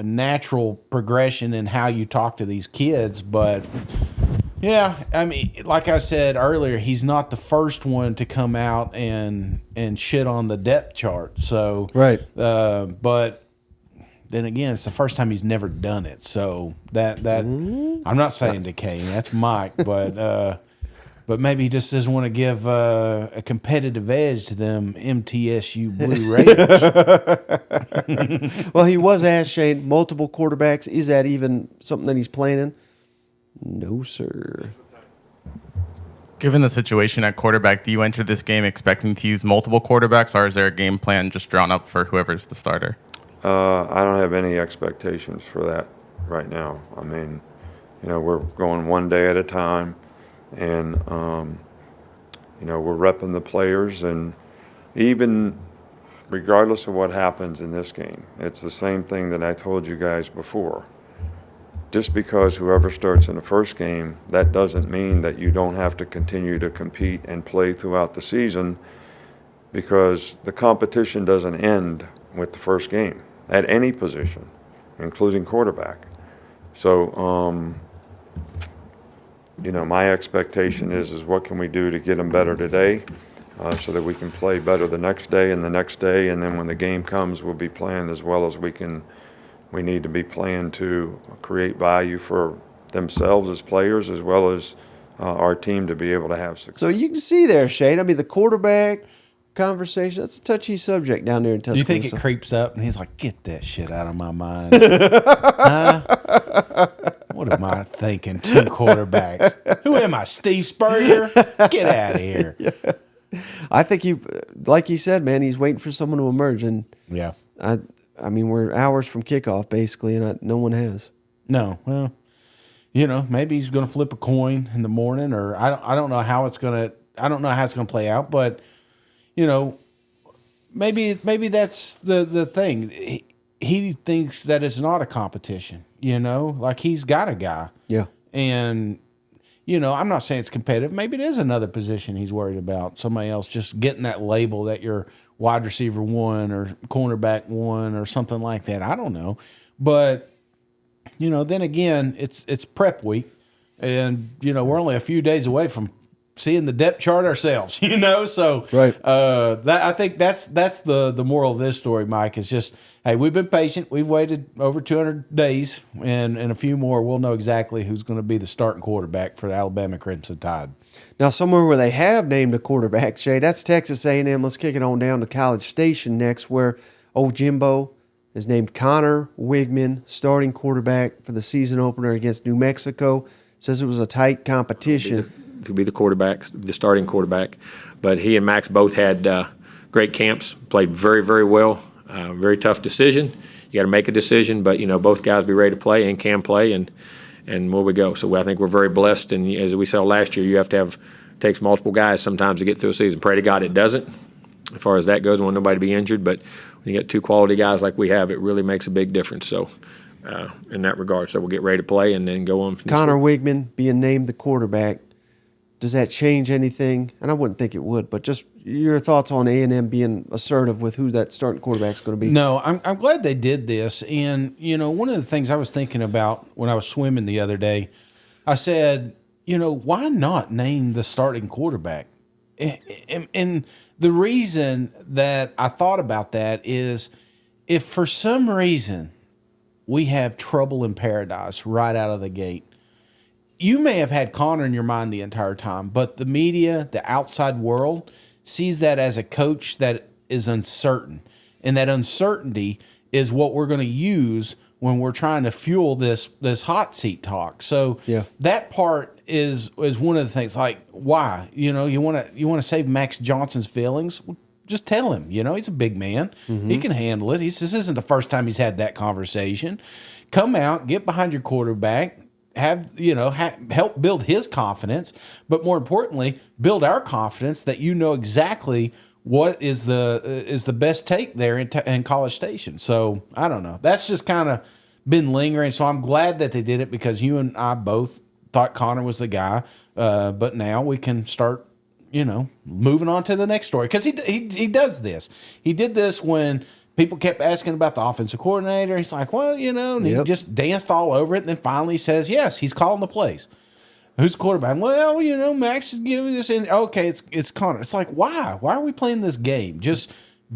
natural progression in how you talk to these kids, but Yeah, I mean, like I said earlier, he's not the first one to come out and shit on the depth chart. So, Right. But then again, it's the first time he's never done it. So that I'm not saying to Kane, that's Mike, but maybe he just doesn't want to give a competitive edge to them MTSU Blue Raiders. Well, he was asked, Shane, multiple quarterbacks. Is that even something that he's planning? No, sir. Given the situation at quarterback, do you enter this game expecting to use multiple quarterbacks, or is there a game plan just drawn up for whoever's the starter? I don't have any expectations for that right now. I mean, we're going one day at a time, and, we're repping the players, and even regardless of what happens in this game, it's the same thing that I told you guys before. Just because whoever starts in the first game, that doesn't mean that you don't have to continue to compete and play throughout the season, because the competition doesn't end with the first game at any position, including quarterback. So, my expectation is what can we do to get them better today, so that we can play better the next day and the next day, and then when the game comes, we'll be playing as well as we can. We need to be playing to create value for themselves as players, as well as our team to be able to have success. So you can see there, Shane. I mean, the quarterback conversation, that's a touchy subject down there in Tuscaloosa. Do you think it creeps up and he's like, get that shit out of my mind? Huh? What am I thinking? 2 quarterbacks. Who am I, Steve Spurrier? Get out of here. Yeah. I think like he said, man, he's waiting for someone to emerge. And yeah, I mean, we're hours from kickoff, basically, and no one has. No, well, maybe he's going to flip a coin in the morning, or I don't know how it's going to play out, but maybe that's the thing. He thinks that it's not a competition, like he's got a guy. Yeah. And I'm not saying it's competitive. Maybe it is another position he's worried about. Somebody else just getting that label that you're wide receiver 1 or cornerback 1 or something like that. I don't know. But, then again, it's prep week. And, we're only a few days away from seeing the depth chart ourselves, So right. I think that's the moral of this story, Mike, is just, hey, we've been patient. We've waited over 200 days, and in a few more, we'll know exactly who's going to be the starting quarterback for the Alabama Crimson Tide. Now, somewhere where they have named a quarterback, Shay, that's Texas A&M. Let's kick it on down to College Station next, where old Jimbo is named Connor Wigman, starting quarterback for the season opener against New Mexico. Says it was a tight competition. To be the quarterback, the starting quarterback. But he and Max both had great camps, played very, very well. Very tough decision. You got to make a decision, but both guys be ready to play and can play, and where we go. So I think we're very blessed. And as we saw last year, you have to takes multiple guys sometimes to get through a season. Pray to God it doesn't. As far as that goes, I want nobody to be injured. But when you get 2 quality guys like we have, it really makes a big difference. So in that regard, so we'll get ready to play and then go on. Connor Wigman being named the quarterback. Does that change anything? And I wouldn't think it would, but just your thoughts on A&M being assertive with who that starting quarterback's going to be. No, I'm glad they did this. And, one of the things I was thinking about when I was swimming the other day, I said, why not name the starting quarterback? And the reason that I thought about that is if for some reason we have trouble in paradise right out of the gate, you may have had Connor in your mind the entire time, but the media, the outside world, sees that as a coach that is uncertain. And that uncertainty is what we're going to use when we're trying to fuel this hot seat talk. So that part is one of the things. Like, why? You want to save Max Johnson's feelings? Well, just tell him. He's a big man. Mm-hmm. He can handle it. This isn't the first time he's had that conversation. Come out, get behind your quarterback. Help build his confidence, but more importantly, build our confidence that exactly what is the best take there in College Station. So I don't know. That's just kind of been lingering. So I'm glad that they did it because you and I both thought Connor was the guy. But now we can start, moving on to the next story because he does this. He did this when people kept asking about the offensive coordinator. He's like, well, and he just danced all over it. And then finally says, yes, he's calling the plays. Who's quarterback? Well, Max is giving this in. Okay, it's Connor. It's like, why? Why are we playing this game? Just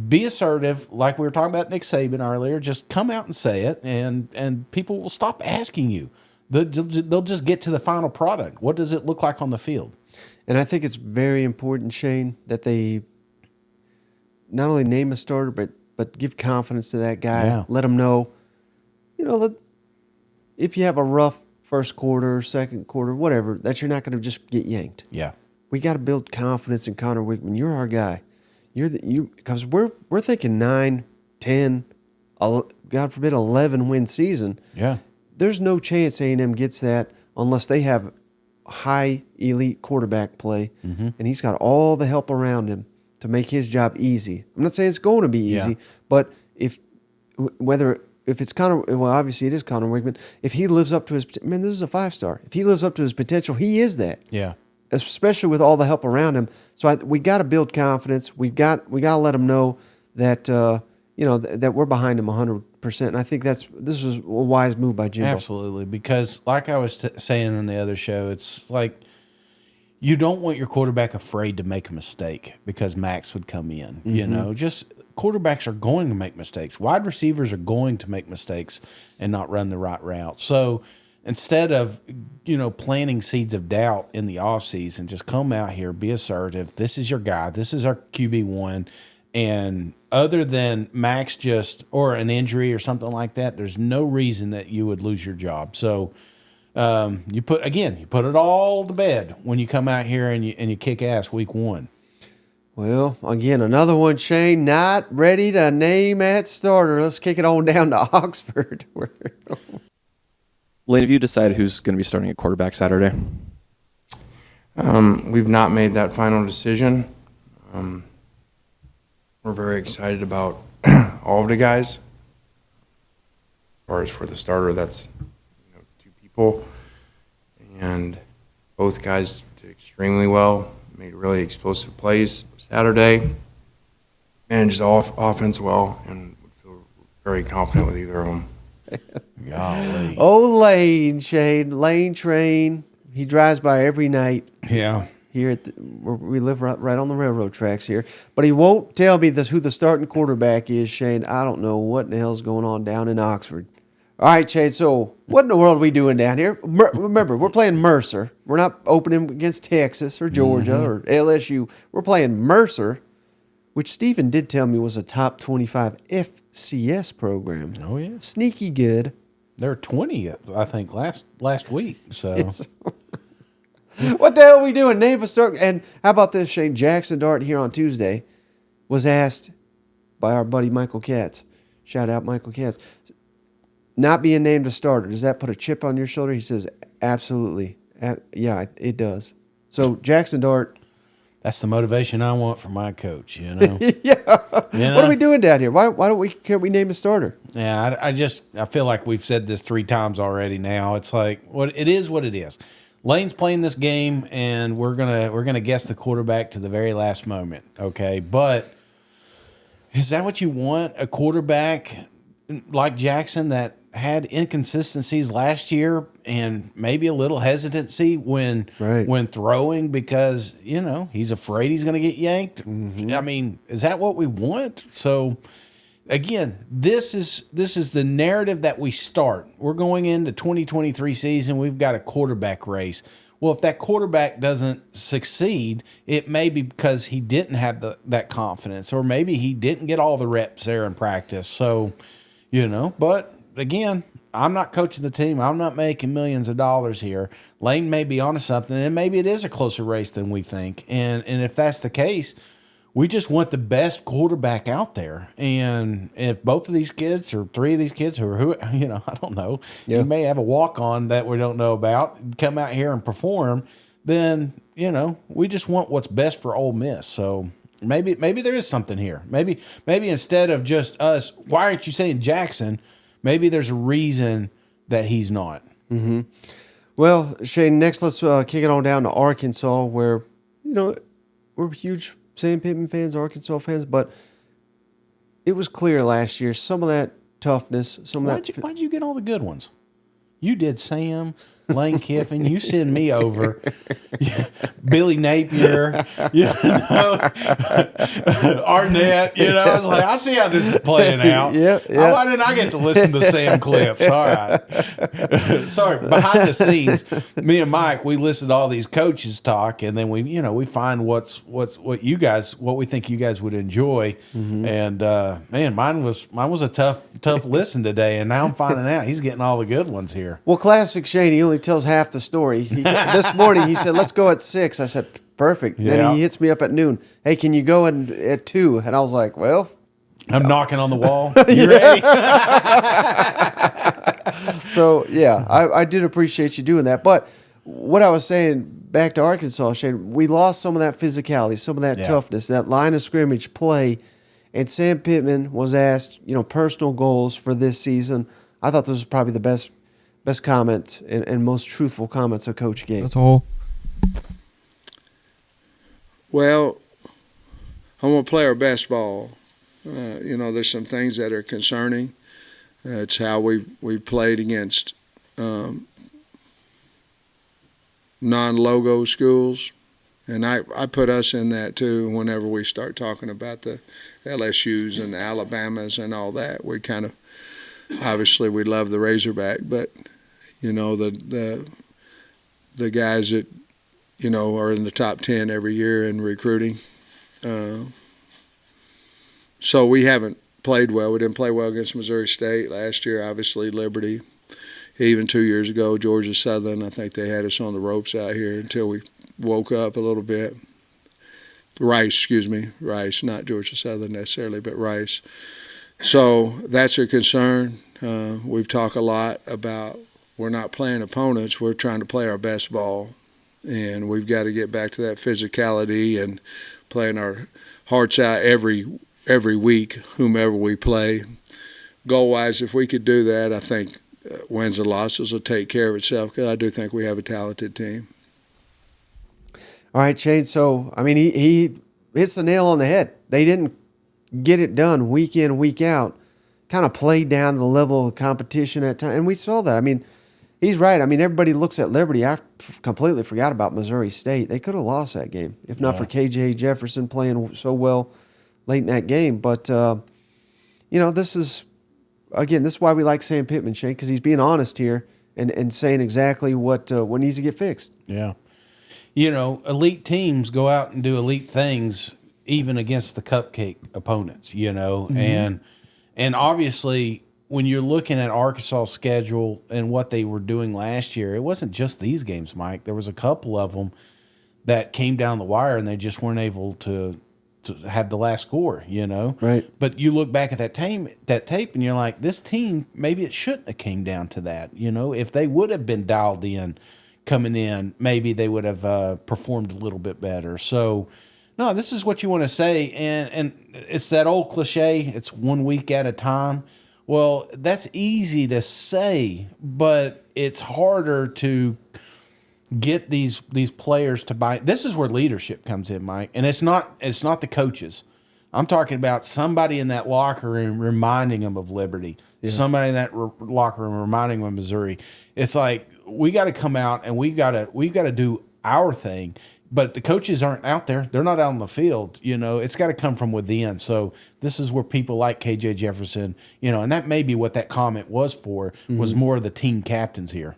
be assertive, like we were talking about Nick Saban earlier. Just come out and say it, and people will stop asking you. They'll just get to the final product. What does it look like on the field? And I think it's very important, Shane, that they not only name a starter, but give confidence to that guy. Yeah. Let him know, if you have a rough first quarter, second quarter, whatever, that you're not going to just get yanked. Yeah. We got to build confidence in Connor Wickman. You're our guy. Because we're thinking 9, 10, God forbid, 11 win season. Yeah. There's no chance A&M gets that unless they have high elite quarterback play, and he's got all the help around him to make his job easy. I'm not saying it's going to be easy, but if it's Connor, well, obviously it is Connor Wickman. If he lives up to his, this is a 5-star. If he lives up to his potential, he is that. Yeah. Especially with all the help around him. So we got to build confidence. We got to let him know that that we're behind him 100%. And I think this was a wise move by Jimbo. Absolutely, because like I was saying in the other show, it's like you don't want your quarterback afraid to make a mistake because Max would come in. Just quarterbacks are going to make mistakes. Wide receivers are going to make mistakes and not run the right route. So instead of, planting seeds of doubt in the offseason, just come out here, be assertive. This is your guy. This is our QB1. And other than Max or an injury or something like that, there's no reason that you would lose your job. So you put it all to bed when you come out here and you kick ass week 1. Well, again, another one, Shane, not ready to name at starter. Let's kick it on down to Oxford. Lane, have you decided who's going to be starting at quarterback Saturday? We've not made that final decision. We're very excited about all of the guys. As far as for the starter, that's 2 people. And both guys did extremely well, made really explosive plays Saturday, managed offense well, and would feel very confident with either of them. Golly. Oh, Lane, Shane, Lane Train. He drives by every night. Yeah. Here we live right on the railroad tracks here. But he won't tell me who the starting quarterback is, Shane. I don't know what in the hell's going on down in Oxford. All right, Shane, so what in the world are we doing down here? Remember, we're playing Mercer. We're not opening against Texas or Georgia or LSU. We're playing Mercer, which Stephen did tell me was a top 25 FCS program. Oh, yeah. Sneaky good. They're 20th, I think, last week. So what the hell are we doing? Name a start. And how about this, Shane? Jackson Dart here on Tuesday was asked by our buddy Michael Katz. Shout out Michael Katz. Not being named a starter, does that put a chip on your shoulder? He says, absolutely. Yeah, it does. So Jackson Dart. That's the motivation I want from my coach, Yeah. What are we doing down here? Can't we name a starter? Yeah, I feel like we've said this 3 times already now. It's like it is what it is. Lane's playing this game, and we're gonna guess the quarterback to the very last moment. Okay, but is that what you want? A quarterback like Jackson that had inconsistencies last year and maybe a little hesitancy when throwing because he's afraid he's going to get yanked. I mean, is that what we want? So again, this is the narrative that we start. We're going into 2023 season. We've got a quarterback race. Well, if that quarterback doesn't succeed, it may be because he didn't have that confidence, or maybe he didn't get all the reps there in practice. So, but again, I'm not coaching the team. I'm not making millions of dollars here. Lane may be onto something, and maybe it is a closer race than we think. And if that's the case, we just want the best quarterback out there. And if both of these kids or 3 of these kids who I don't know, you may have a walk-on that we don't know about, come out here and perform, then, we just want what's best for Ole Miss. So maybe there is something here. Maybe instead of just us, why aren't you saying Jackson? Maybe there's a reason that he's not. Mm-hmm. Well, Shane, next let's kick it on down to Arkansas, where, we're huge Sam Pittman fans, Arkansas fans, but it was clear last year some of that toughness, some of that. Why'd you get all the good ones? You did Sam. Lane Kiffin, you send me over. Billy Napier, Arnett, I was like, I see how this is playing out. Why didn't I get to listen to Sam Clips? All right. Sorry, behind the scenes, me and Mike, we listen to all these coaches talk, and then we find what we think you guys would enjoy. And man, mine was a tough listen today, and now I'm finding out he's getting all the good ones here. Well, classic Shane, he only tells half the story. This morning he said, let's go at 6. I said, perfect. Yeah. Then he hits me up at noon. Hey, can you go at 2? And I was like, well. I'm knocking on the wall. You ready? So, yeah, I did appreciate you doing that. But what I was saying, back to Arkansas, Shane, we lost some of that physicality, some of that toughness, that line of scrimmage play. And Sam Pittman was asked, personal goals for this season. I thought this was probably the best comments and most truthful comments a coach gave. That's all. Well, I want to play our best ball. There's some things that are concerning. It's how we played against non-logo schools. And I put us in that too whenever we start talking about the LSUs and the Alabamas and all that. We kind of, obviously we love the Razorback, but, the guys that, are in the top 10 every year in recruiting. So we haven't played well. We didn't play well against Missouri State last year, obviously Liberty. Even 2 years ago, Georgia Southern, I think they had us on the ropes out here until we woke up a little bit. Rice, not Georgia Southern necessarily, but Rice. So that's a concern. We've talked a lot about we're not playing opponents, we're trying to play our best ball. And we've got to get back to that physicality and playing our hearts out every week, whomever we play. Goal-wise, if we could do that, I think wins and losses will take care of itself, because I do think we have a talented team. All right, Shane. So, he hits the nail on the head. They didn't get it done week in, week out. Kind of played down the level of competition at times. And we saw that. He's right. Everybody looks at Liberty. I completely forgot about Missouri State. They could have lost that game if not for KJ Jefferson playing so well late in that game. But, this is why we like Sam Pittman, Shane, because he's being honest here and saying exactly what needs to get fixed. Yeah. Elite teams go out and do elite things even against the cupcake opponents, and obviously when you're looking at Arkansas' schedule and what they were doing last year, it wasn't just these games, Mike. There was a couple of them that came down the wire and they just weren't able to have the last score, Right. But you look back at that tape and you're like, this team, maybe it shouldn't have came down to that. If they would have been dialed in coming in, maybe they would have performed a little bit better. So, no, this is what you want to say. And it's that old cliche, it's 1 week at a time. Well, that's easy to say, but it's harder to get these players to buy. This is where leadership comes in, Mike. And it's not the coaches. I'm talking about somebody in that locker room reminding them of Liberty. Yeah. Somebody in that locker room reminding them of Missouri. It's like we got to come out and we got to do our thing. But the coaches aren't out there. They're not out on the field. It's got to come from within. So this is where people like KJ Jefferson, and that may be what that comment was for, was more of the team captains here.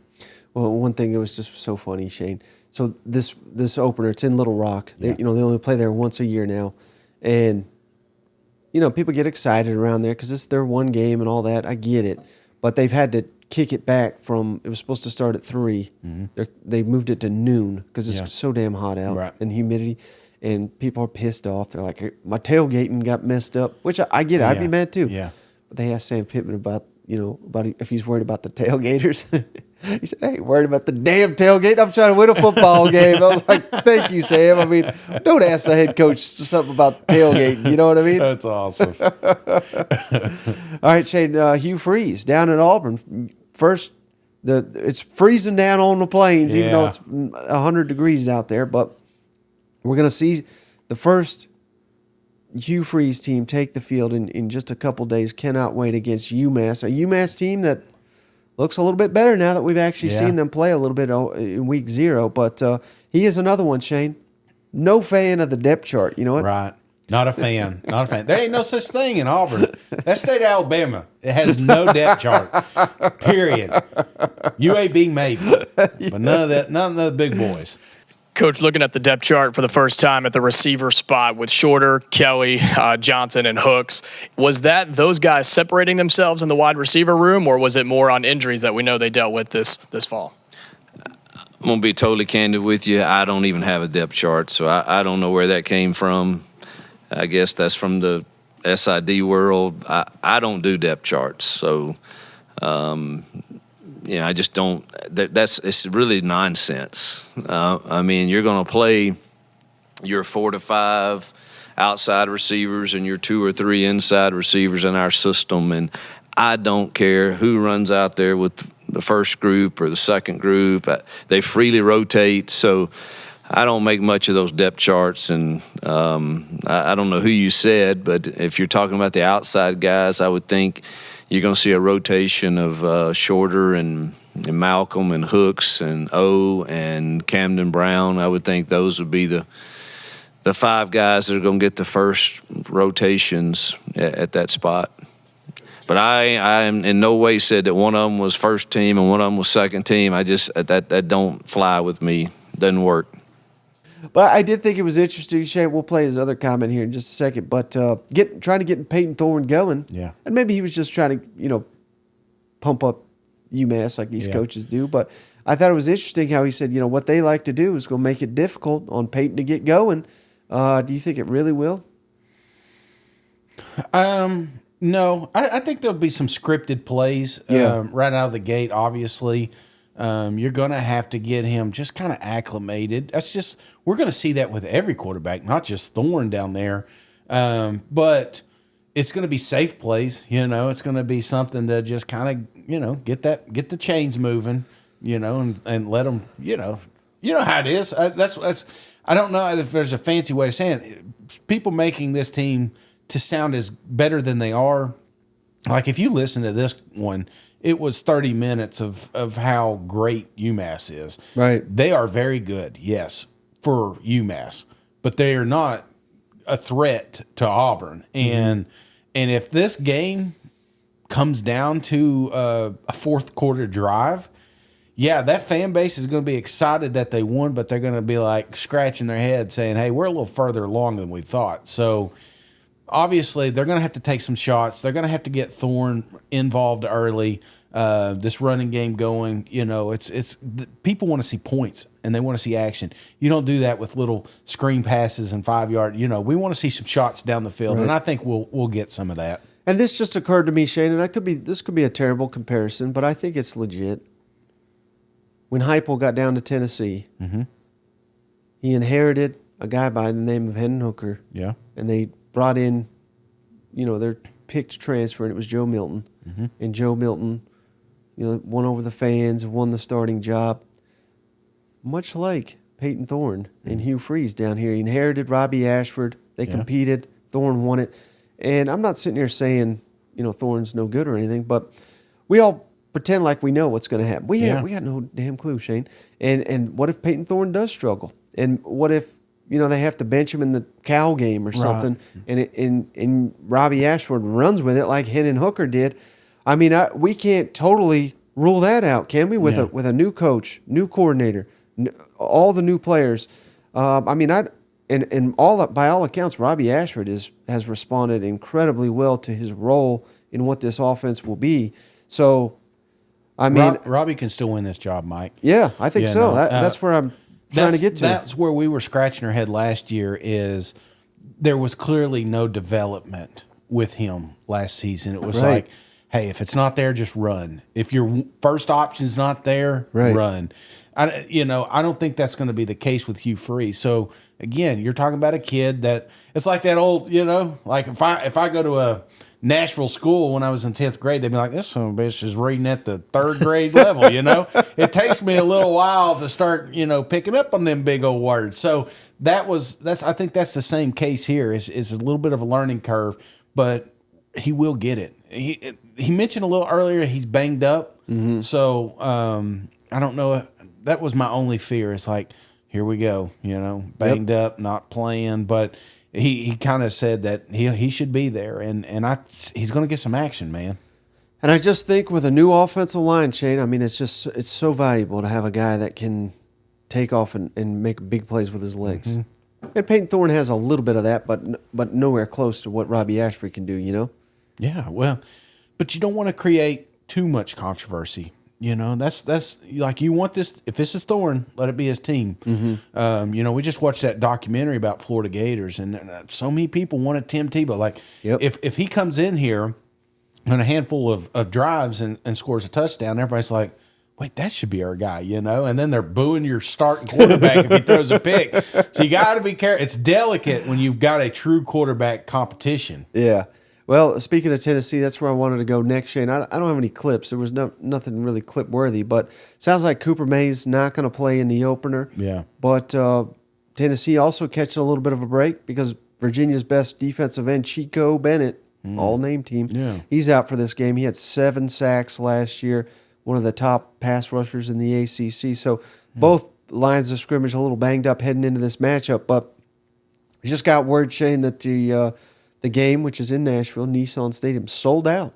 Well, one thing that was just so funny, Shane. So this opener, it's in Little Rock. They only play there once a year now. And, people get excited around there because it's their one game and all that. I get it. But they've had to kick it back from, it was supposed to start at 3. They moved it to noon because it's so damn hot out and humidity. And people are pissed off. They're like, hey, my tailgating got messed up, which I get it. I'd be mad too. Yeah. But they asked Sam Pittman about if he's worried about the tailgaters. He said, hey, worried about the damn tailgate? I'm trying to win a football game. I was like, thank you, Sam. Don't ask the head coach something about tailgating. You know what I mean? That's awesome. All right, Shane, Hugh Freeze down at Auburn. First, it's freezing down on the plains, even though it's 100 degrees out there. But we're going to see the first Hugh Freeze team take the field in just a couple days. Cannot wait against UMass. A UMass team that looks a little bit better now that we've actually Yeah. seen them play a little bit in week 0. But he is another one, Shane. No fan of the depth chart. You know what? Right. Not a fan. Not a fan. There ain't no such thing in Auburn. That state of Alabama, it has no depth chart. Period. UAB maybe, but none of that. None of the big boys. Coach, looking at the depth chart for the first time at the receiver spot with Shorter, Kelly, Johnson, and Hooks, was that those guys separating themselves in the wide receiver room, or was it more on injuries that we know they dealt with this fall? I'm going to be totally candid with you. I don't even have a depth chart, so I don't know where that came from. I guess that's from the SID world. I don't do depth charts, so I just don't. It's really nonsense. I mean, you're going to play your 4 to 5 outside receivers and your 2 or 3 inside receivers in our system, and I don't care who runs out there with the first group or the second group. They freely rotate, so I don't make much of those depth charts, and I don't know who you said, but if you're talking about the outside guys, I would think you're going to see a rotation of Shorter and Malcolm and Hooks and O and Camden Brown. I would think those would be the 5 guys that are going to get the first rotations at that spot. But I am in no way said that one of them was first team and one of them was second team. That don't fly with me. Doesn't work. But I did think it was interesting. Shane, we'll play his other comment here in just a second. But trying to get Peyton Thorne going. Yeah. And maybe he was just trying to, pump up UMass like these coaches do. But I thought it was interesting how he said, what they like to do is go make it difficult on Peyton to get going. Do you think it really will? No. I think there'll be some scripted plays right out of the gate, obviously. You're going to have to get him just kind of acclimated. We're going to see that with every quarterback, not just Thorne down there. But it's going to be safe plays. It's going to be something to just kind of, get the chains moving, and let them, you know how it is. That's I don't know if there's a fancy way of saying it. People making this team to sound as better than they are. Like if you listen to this one, it was 30 minutes of how great UMass is. Right. They are very good, yes, for UMass, but they are not a threat to Auburn. And if this game comes down to a fourth quarter drive, that fan base is going to be excited that they won, but they're going to be like scratching their head saying, hey, we're a little further along than we thought. So obviously they're going to have to take some shots. They're going to have to get Thorne involved early. This running game going, people want to see points and they want to see action. You don't do that with little screen passes and 5-yard. We want to see some shots down the field, and I think we'll get some of that. And this just occurred to me, Shane, and this could be a terrible comparison, but I think it's legit. When Heupel got down to Tennessee, he inherited a guy by the name of Hendon Hooker. Yeah. And they brought in, their picked transfer, and it was Joe Milton. And Joe Milton, won over the fans, won the starting job. Much like Peyton Thorne and Hugh Freeze down here. He inherited Robbie Ashford. They competed. Thorne won it. And I'm not sitting here saying, Thorne's no good or anything, but we all pretend like we know what's going to happen. We got no damn clue, Shane. And what if Peyton Thorne does struggle? And what if, they have to bench him in the Cal game or something, and Robbie Ashford runs with it like Hendon Hooker did? I mean, we can't totally rule that out, can we? With a new coach, new coordinator, all the new players. And by all accounts, Robbie Ashford has responded incredibly well to his role in what this offense will be. So, Robbie can still win this job, Mike. Yeah, I think so. That's where I'm trying to get to. That's where we were scratching our head last year. Is there was clearly no development with him last season. It was like, hey, if it's not there, just run. If your first option's not there, run. I don't think that's going to be the case with Hugh Freeze. So again, you're talking about a kid that it's like that old, like if I go to a Nashville school when I was in 10th grade, they'd be like, this son of a bitch is reading at the 3rd grade level, It takes me a little while to start, picking up on them big old words. So I think that's the same case here. It's a little bit of a learning curve, but he will get it. He mentioned a little earlier he's banged up. So I don't know. That was my only fear. It's like, here we go, banged up, not playing. But he kind of said that he should be there, and he's going to get some action, man. And I just think with a new offensive line, Shane, I mean, it's so valuable to have a guy that can take off and make big plays with his legs. And Peyton Thorne has a little bit of that, but nowhere close to what Robbie Ashford can do, Yeah, well, but you don't want to create too much controversy. That's like, you want this. If this is Thorne, let it be his team. We just watched that documentary about Florida Gators, and so many people wanted Tim Tebow. Like, if he comes in here on a handful of drives and scores a touchdown, everybody's like, wait, that should be our guy, And then they're booing your starting quarterback if he throws a pick. So you got to be careful. It's delicate when you've got a true quarterback competition. Yeah. Well, speaking of Tennessee, that's where I wanted to go next, Shane. I don't have any clips. There was nothing really clip-worthy, but sounds like Cooper May's not going to play in the opener. Yeah. But Tennessee also catching a little bit of a break because Virginia's best defensive end, Chico Bennett, all-name team, he's out for this game. He had 7 sacks last year, one of the top pass rushers in the ACC. So both lines of scrimmage a little banged up heading into this matchup. But we just got word, Shane, that the game, which is in Nashville, Nissan Stadium, sold out.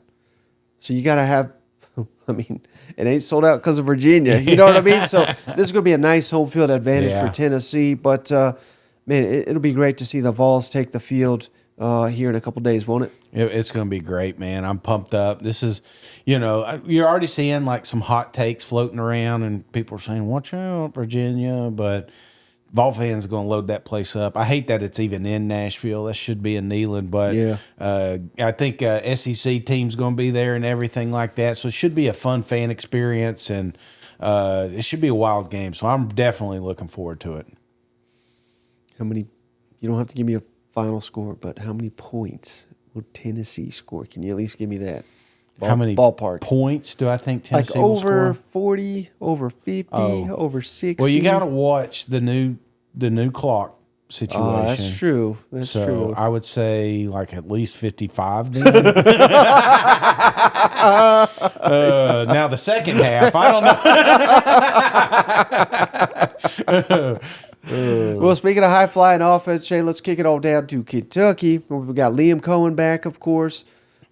So you got to have, I mean, it ain't sold out because of Virginia. You know what I mean? So this is going to be a nice home field advantage for Tennessee. But, man, it'll be great to see the Vols take the field here in a couple days, won't it? It's going to be great, man. I'm pumped up. This is, you're already seeing like some hot takes floating around, and people are saying, watch out, Virginia. But Vol fans are going to load that place up. I hate that it's even in Nashville. That should be in Neyland. But I think SEC team's going to be there and everything like that. So it should be a fun fan experience, and it should be a wild game. So I'm definitely looking forward to it. How many? You don't have to give me a final score, but how many points will Tennessee score? Can you at least give me that? How many ballpark points do I think Tennessee like will over score? 40, over 50, over 60? Well, you got to watch the new clock situation. That's true. That's true. I would say like at least 55. Now the second half, I don't know. Well, speaking of high-flying offense, Shane, let's kick it all down to Kentucky. We got Liam Cohen back, of course.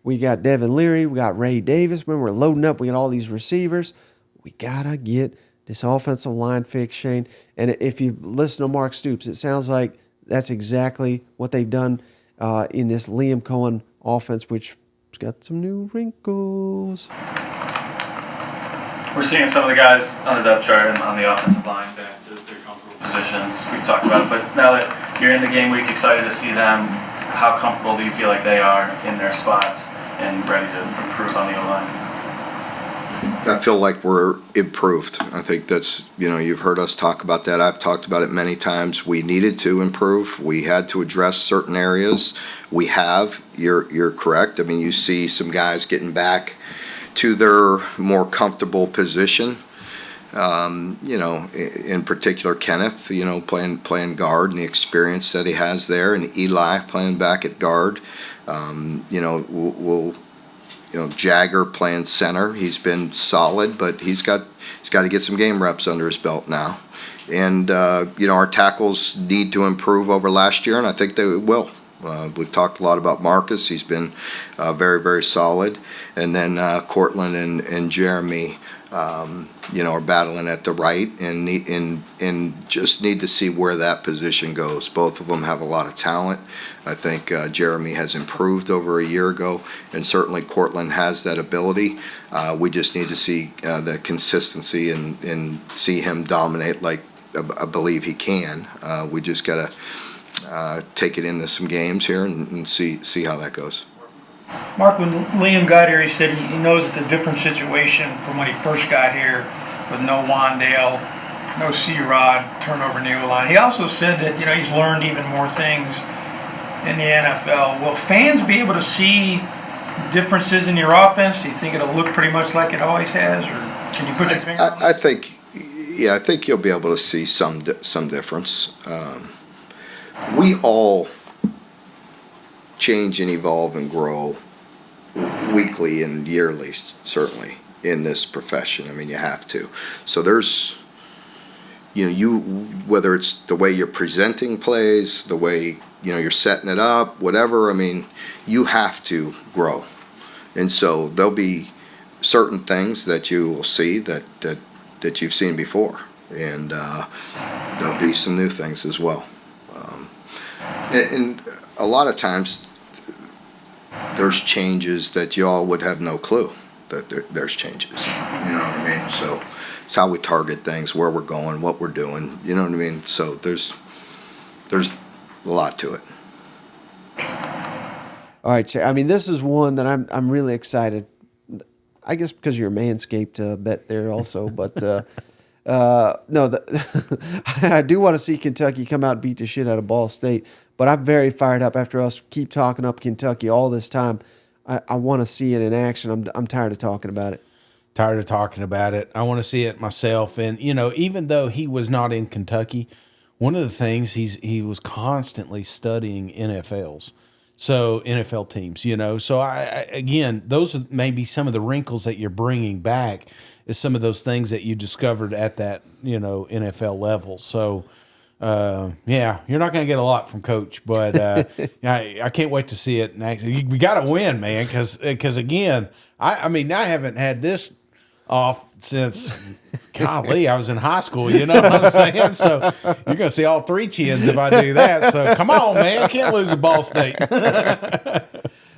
We got Devin Leary. We got Ray Davis. When we're loading up, we got all these receivers. We got to get this offensive line fixed, Shane. And if you listen to Mark Stoops, it sounds like that's exactly what they've done in this Liam Cohen offense, which has got some new wrinkles. We're seeing some of the guys on the depth chart and on the offensive line back to their comfortable positions. We've talked about it, but now that you're in the game week, excited to see them. How comfortable do you feel like they are in their spots and ready to improve on the O-line? I feel like we're improved. I think that's, you've heard us talk about that. I've talked about it many times. We needed to improve. We had to address certain areas. We have. You're correct. I mean, you see some guys getting back to their more comfortable position. In particular, Kenneth, playing guard and the experience that he has there, and Eli playing back at guard. Jagger playing center. He's been solid, but he's got to get some game reps under his belt now. And our tackles need to improve over last year, and I think they will. We've talked a lot about Marcus. He's been very, very solid. And then Cortland and Jeremy, are battling at the right and just need to see where that position goes. Both of them have a lot of talent. I think Jeremy has improved over a year ago, and certainly Cortland has that ability. We just need to see the consistency and see him dominate like I believe he can. We just got to take it into some games here and see how that goes. Mark, when Liam got here, he said he knows it's a different situation from when he first got here with no Wandale, no C-Rod, turnover in the O-line. He also said that, he's learned even more things in the NFL. Will fans be able to see differences in your offense? Do you think it'll look pretty much like it always has, or can you put your finger on it? I think you'll be able to see some difference. We all change and evolve and grow weekly and yearly, certainly. in this profession. I mean, you have to. So there's, whether it's the way you're presenting plays, the way, you're setting it up, whatever, I mean, you have to grow. And so there'll be certain things that you will see that you've seen before. And there'll be some new things as well. And a lot of times there's changes that y'all would have no clue that there's changes. You know what I mean? So it's how we target things, where we're going, what we're doing. You know what I mean? So there's a lot to it. All right, Shay. I mean, this is one that I'm really excited. I guess because you're a Manscaped bet there also, but no, I do want to see Kentucky come out and beat the shit out of Ball State. But I'm very fired up after us keep talking up Kentucky all this time. I want to see it in action. I'm tired of talking about it. Tired of talking about it. I want to see it myself. And, even though he was not in Kentucky, one of the things he was constantly studying NFLs. So NFL teams, So again, those are maybe some of the wrinkles that you're bringing back is some of those things that you discovered at that, NFL level. So, yeah, you're not going to get a lot from Coach, but I can't wait to see it. We got to win, man, because again, I mean, I haven't had this off since, golly, I was in high school, you know what I'm saying? So you're going to see all three chins if I do that. So come on, man, can't lose to Ball State.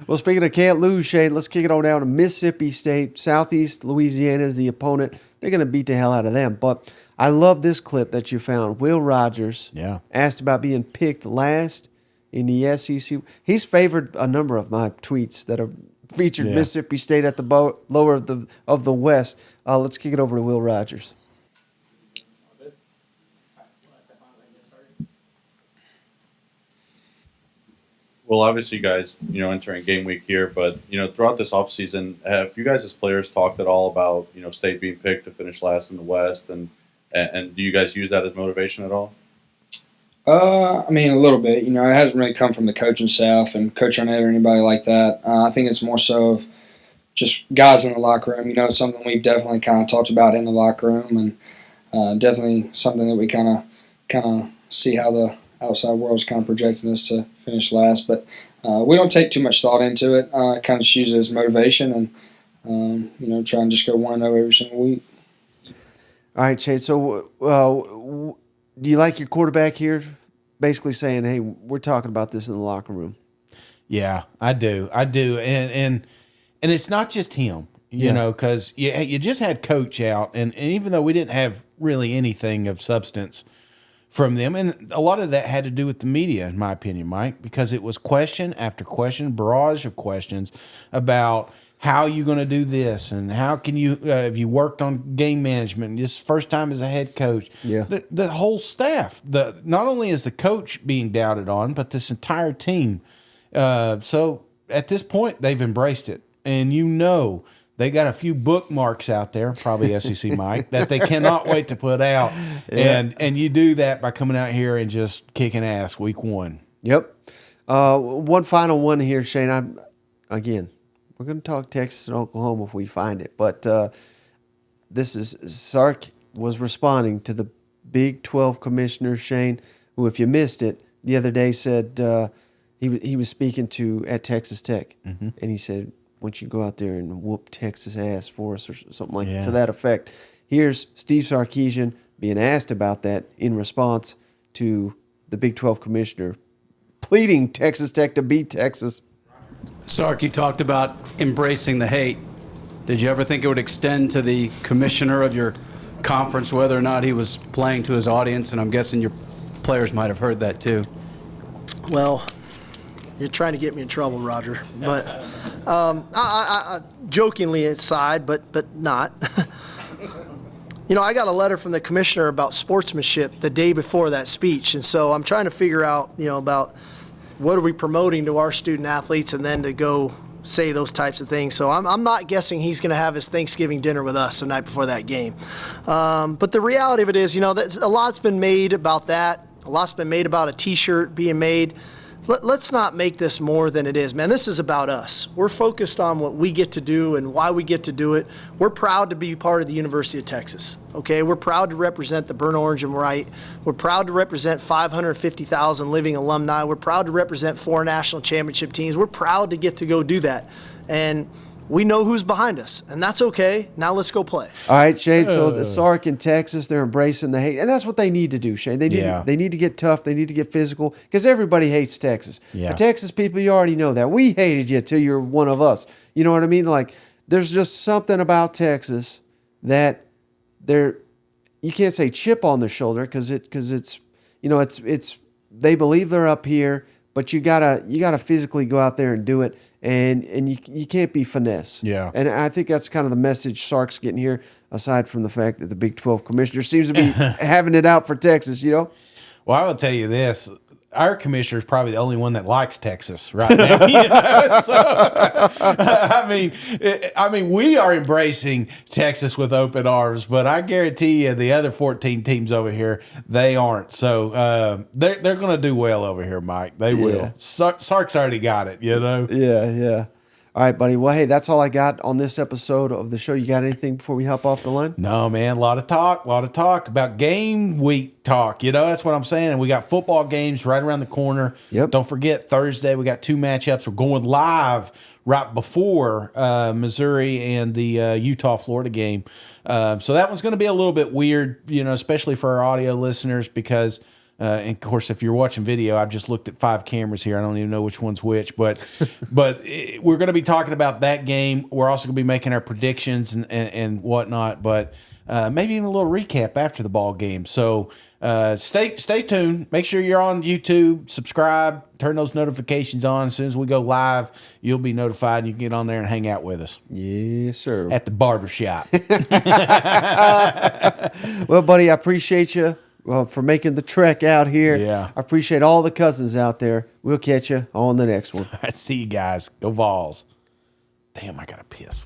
Well, speaking of can't lose, Shane, let's kick it on down to Mississippi State. Southeast Louisiana is the opponent. They're going to beat the hell out of them, but I love this clip that you found. Will Rogers asked about being picked last in the SEC. He's favored a number of my tweets that have featured Mississippi State at the lower of the West. Let's kick it over to Will Rogers. Well, obviously, you guys, entering game week here, but, throughout this offseason, have you guys as players talked at all about, State being picked to finish last in the West, and do you guys use that as motivation at all? I mean, a little bit. It hasn't really come from the coaching staff and Coach Arnett or anybody like that. I think it's more so of just guys in the locker room. It's something we've definitely kind of talked about in the locker room, and definitely something that we kind of see how the outside world's kind of projecting us to finish last. But we don't take too much thought into it. Kind of just use it as motivation and, try and just go 1-0 every single week. All right, Chase. So do you like your quarterback here basically saying, hey, we're talking about this in the locker room? Yeah, I do. And it's not just him, you know, because you just had Coach out, and even though we didn't have really anything of substance from them, and a lot of that had to do with the media, in my opinion, Mike, because it was question after question, barrage of questions about how you going to do this, and how can you have you worked on game management? This first time as a head coach, the whole staff. Not only is the coach being doubted on, but this entire team. So at this point, they've embraced it, and they got a few bookmarks out there, probably SEC Mike, that they cannot wait to put out. And you do that by coming out here and just kicking ass week one. Yep. One final one here, Shane. We're going to talk Texas and Oklahoma if we find it. But this is Sark was responding to the Big 12 commissioner, Shane, who, if you missed it, the other day said he was speaking at Texas Tech. Mm-hmm. And he said, once you go out there and whoop Texas ass for us or something to that effect. Here's Steve Sarkisian being asked about that in response to the Big 12 commissioner pleading Texas Tech to beat Texas. Sark, you talked about embracing the hate. Did you ever think it would extend to the commissioner of your conference, whether or not he was playing to his audience? And I'm guessing your players might have heard that too. Well, you're trying to get me in trouble, Roger. But I jokingly aside, but not. I got a letter from the commissioner about sportsmanship the day before that speech, and so I'm trying to figure out, about what are we promoting to our student athletes, and then to go say those types of things. So I'm not guessing he's going to have his Thanksgiving dinner with us the night before that game. But the reality of it is, a lot's been made about that. A lot's been made about a T-shirt being made. let's not make this more than it is, man. This is about us. We're focused on what we get to do and why we get to do it. We're proud to be part of the University of Texas, okay? We're proud to represent the burnt orange and white. We're proud to represent 550,000 living alumni. We're proud to represent 4 national championship teams. We're proud to get to go do that. And we know who's behind us, and that's okay. Now let's go play. All right, Shane. So the Sark in Texas, they're embracing the hate, and that's what they need to do, Shane. They need to get tough. They need to get physical because everybody hates Texas. Yeah. The Texas people, you already know that. We hated you till you're one of us. You know what I mean? Like, there's just something about Texas that you can't say chip on the shoulder because it's they believe they're up here, but you gotta physically go out there and do it. And you can't be finesse. Yeah. And I think that's kind of the message Sark's getting here, aside from the fact that the Big 12 commissioner seems to be having it out for Texas, you know? Well, I will tell you this. Our commissioner is probably the only one that likes Texas right now. You know? So, I mean, we are embracing Texas with open arms, but I guarantee you the other 14 teams over here, they aren't. So they're going to do well over here, Mike. They will. Sark's already got it, you know? Yeah. All right, buddy. Well, hey, that's all I got on this episode of the show. You got anything before we hop off the line? No, man. A lot of talk about game week talk. You know, that's what I'm saying. And we got football games right around the corner. Yep. Don't forget, Thursday, we got 2 matchups. We're going live right before Missouri and the Utah-Florida game. So that one's going to be a little bit weird, you know, especially for our audio listeners because and of course, if you're watching video, I've just looked at 5 cameras here. I don't even know which one's which, but we're going to be talking about that game. We're also going to be making our predictions and whatnot, but maybe even a little recap after the ball game. So stay tuned. Make sure you're on YouTube. Subscribe. Turn those notifications on. As soon as we go live, you'll be notified. You can get on there and hang out with us. Yes, sir. At the barbershop. Well, buddy, I appreciate you. Well, for making the trek out here. Yeah. I appreciate all the cousins out there. We'll catch you on the next one. See you guys. Go Vols. Damn, I got to piss.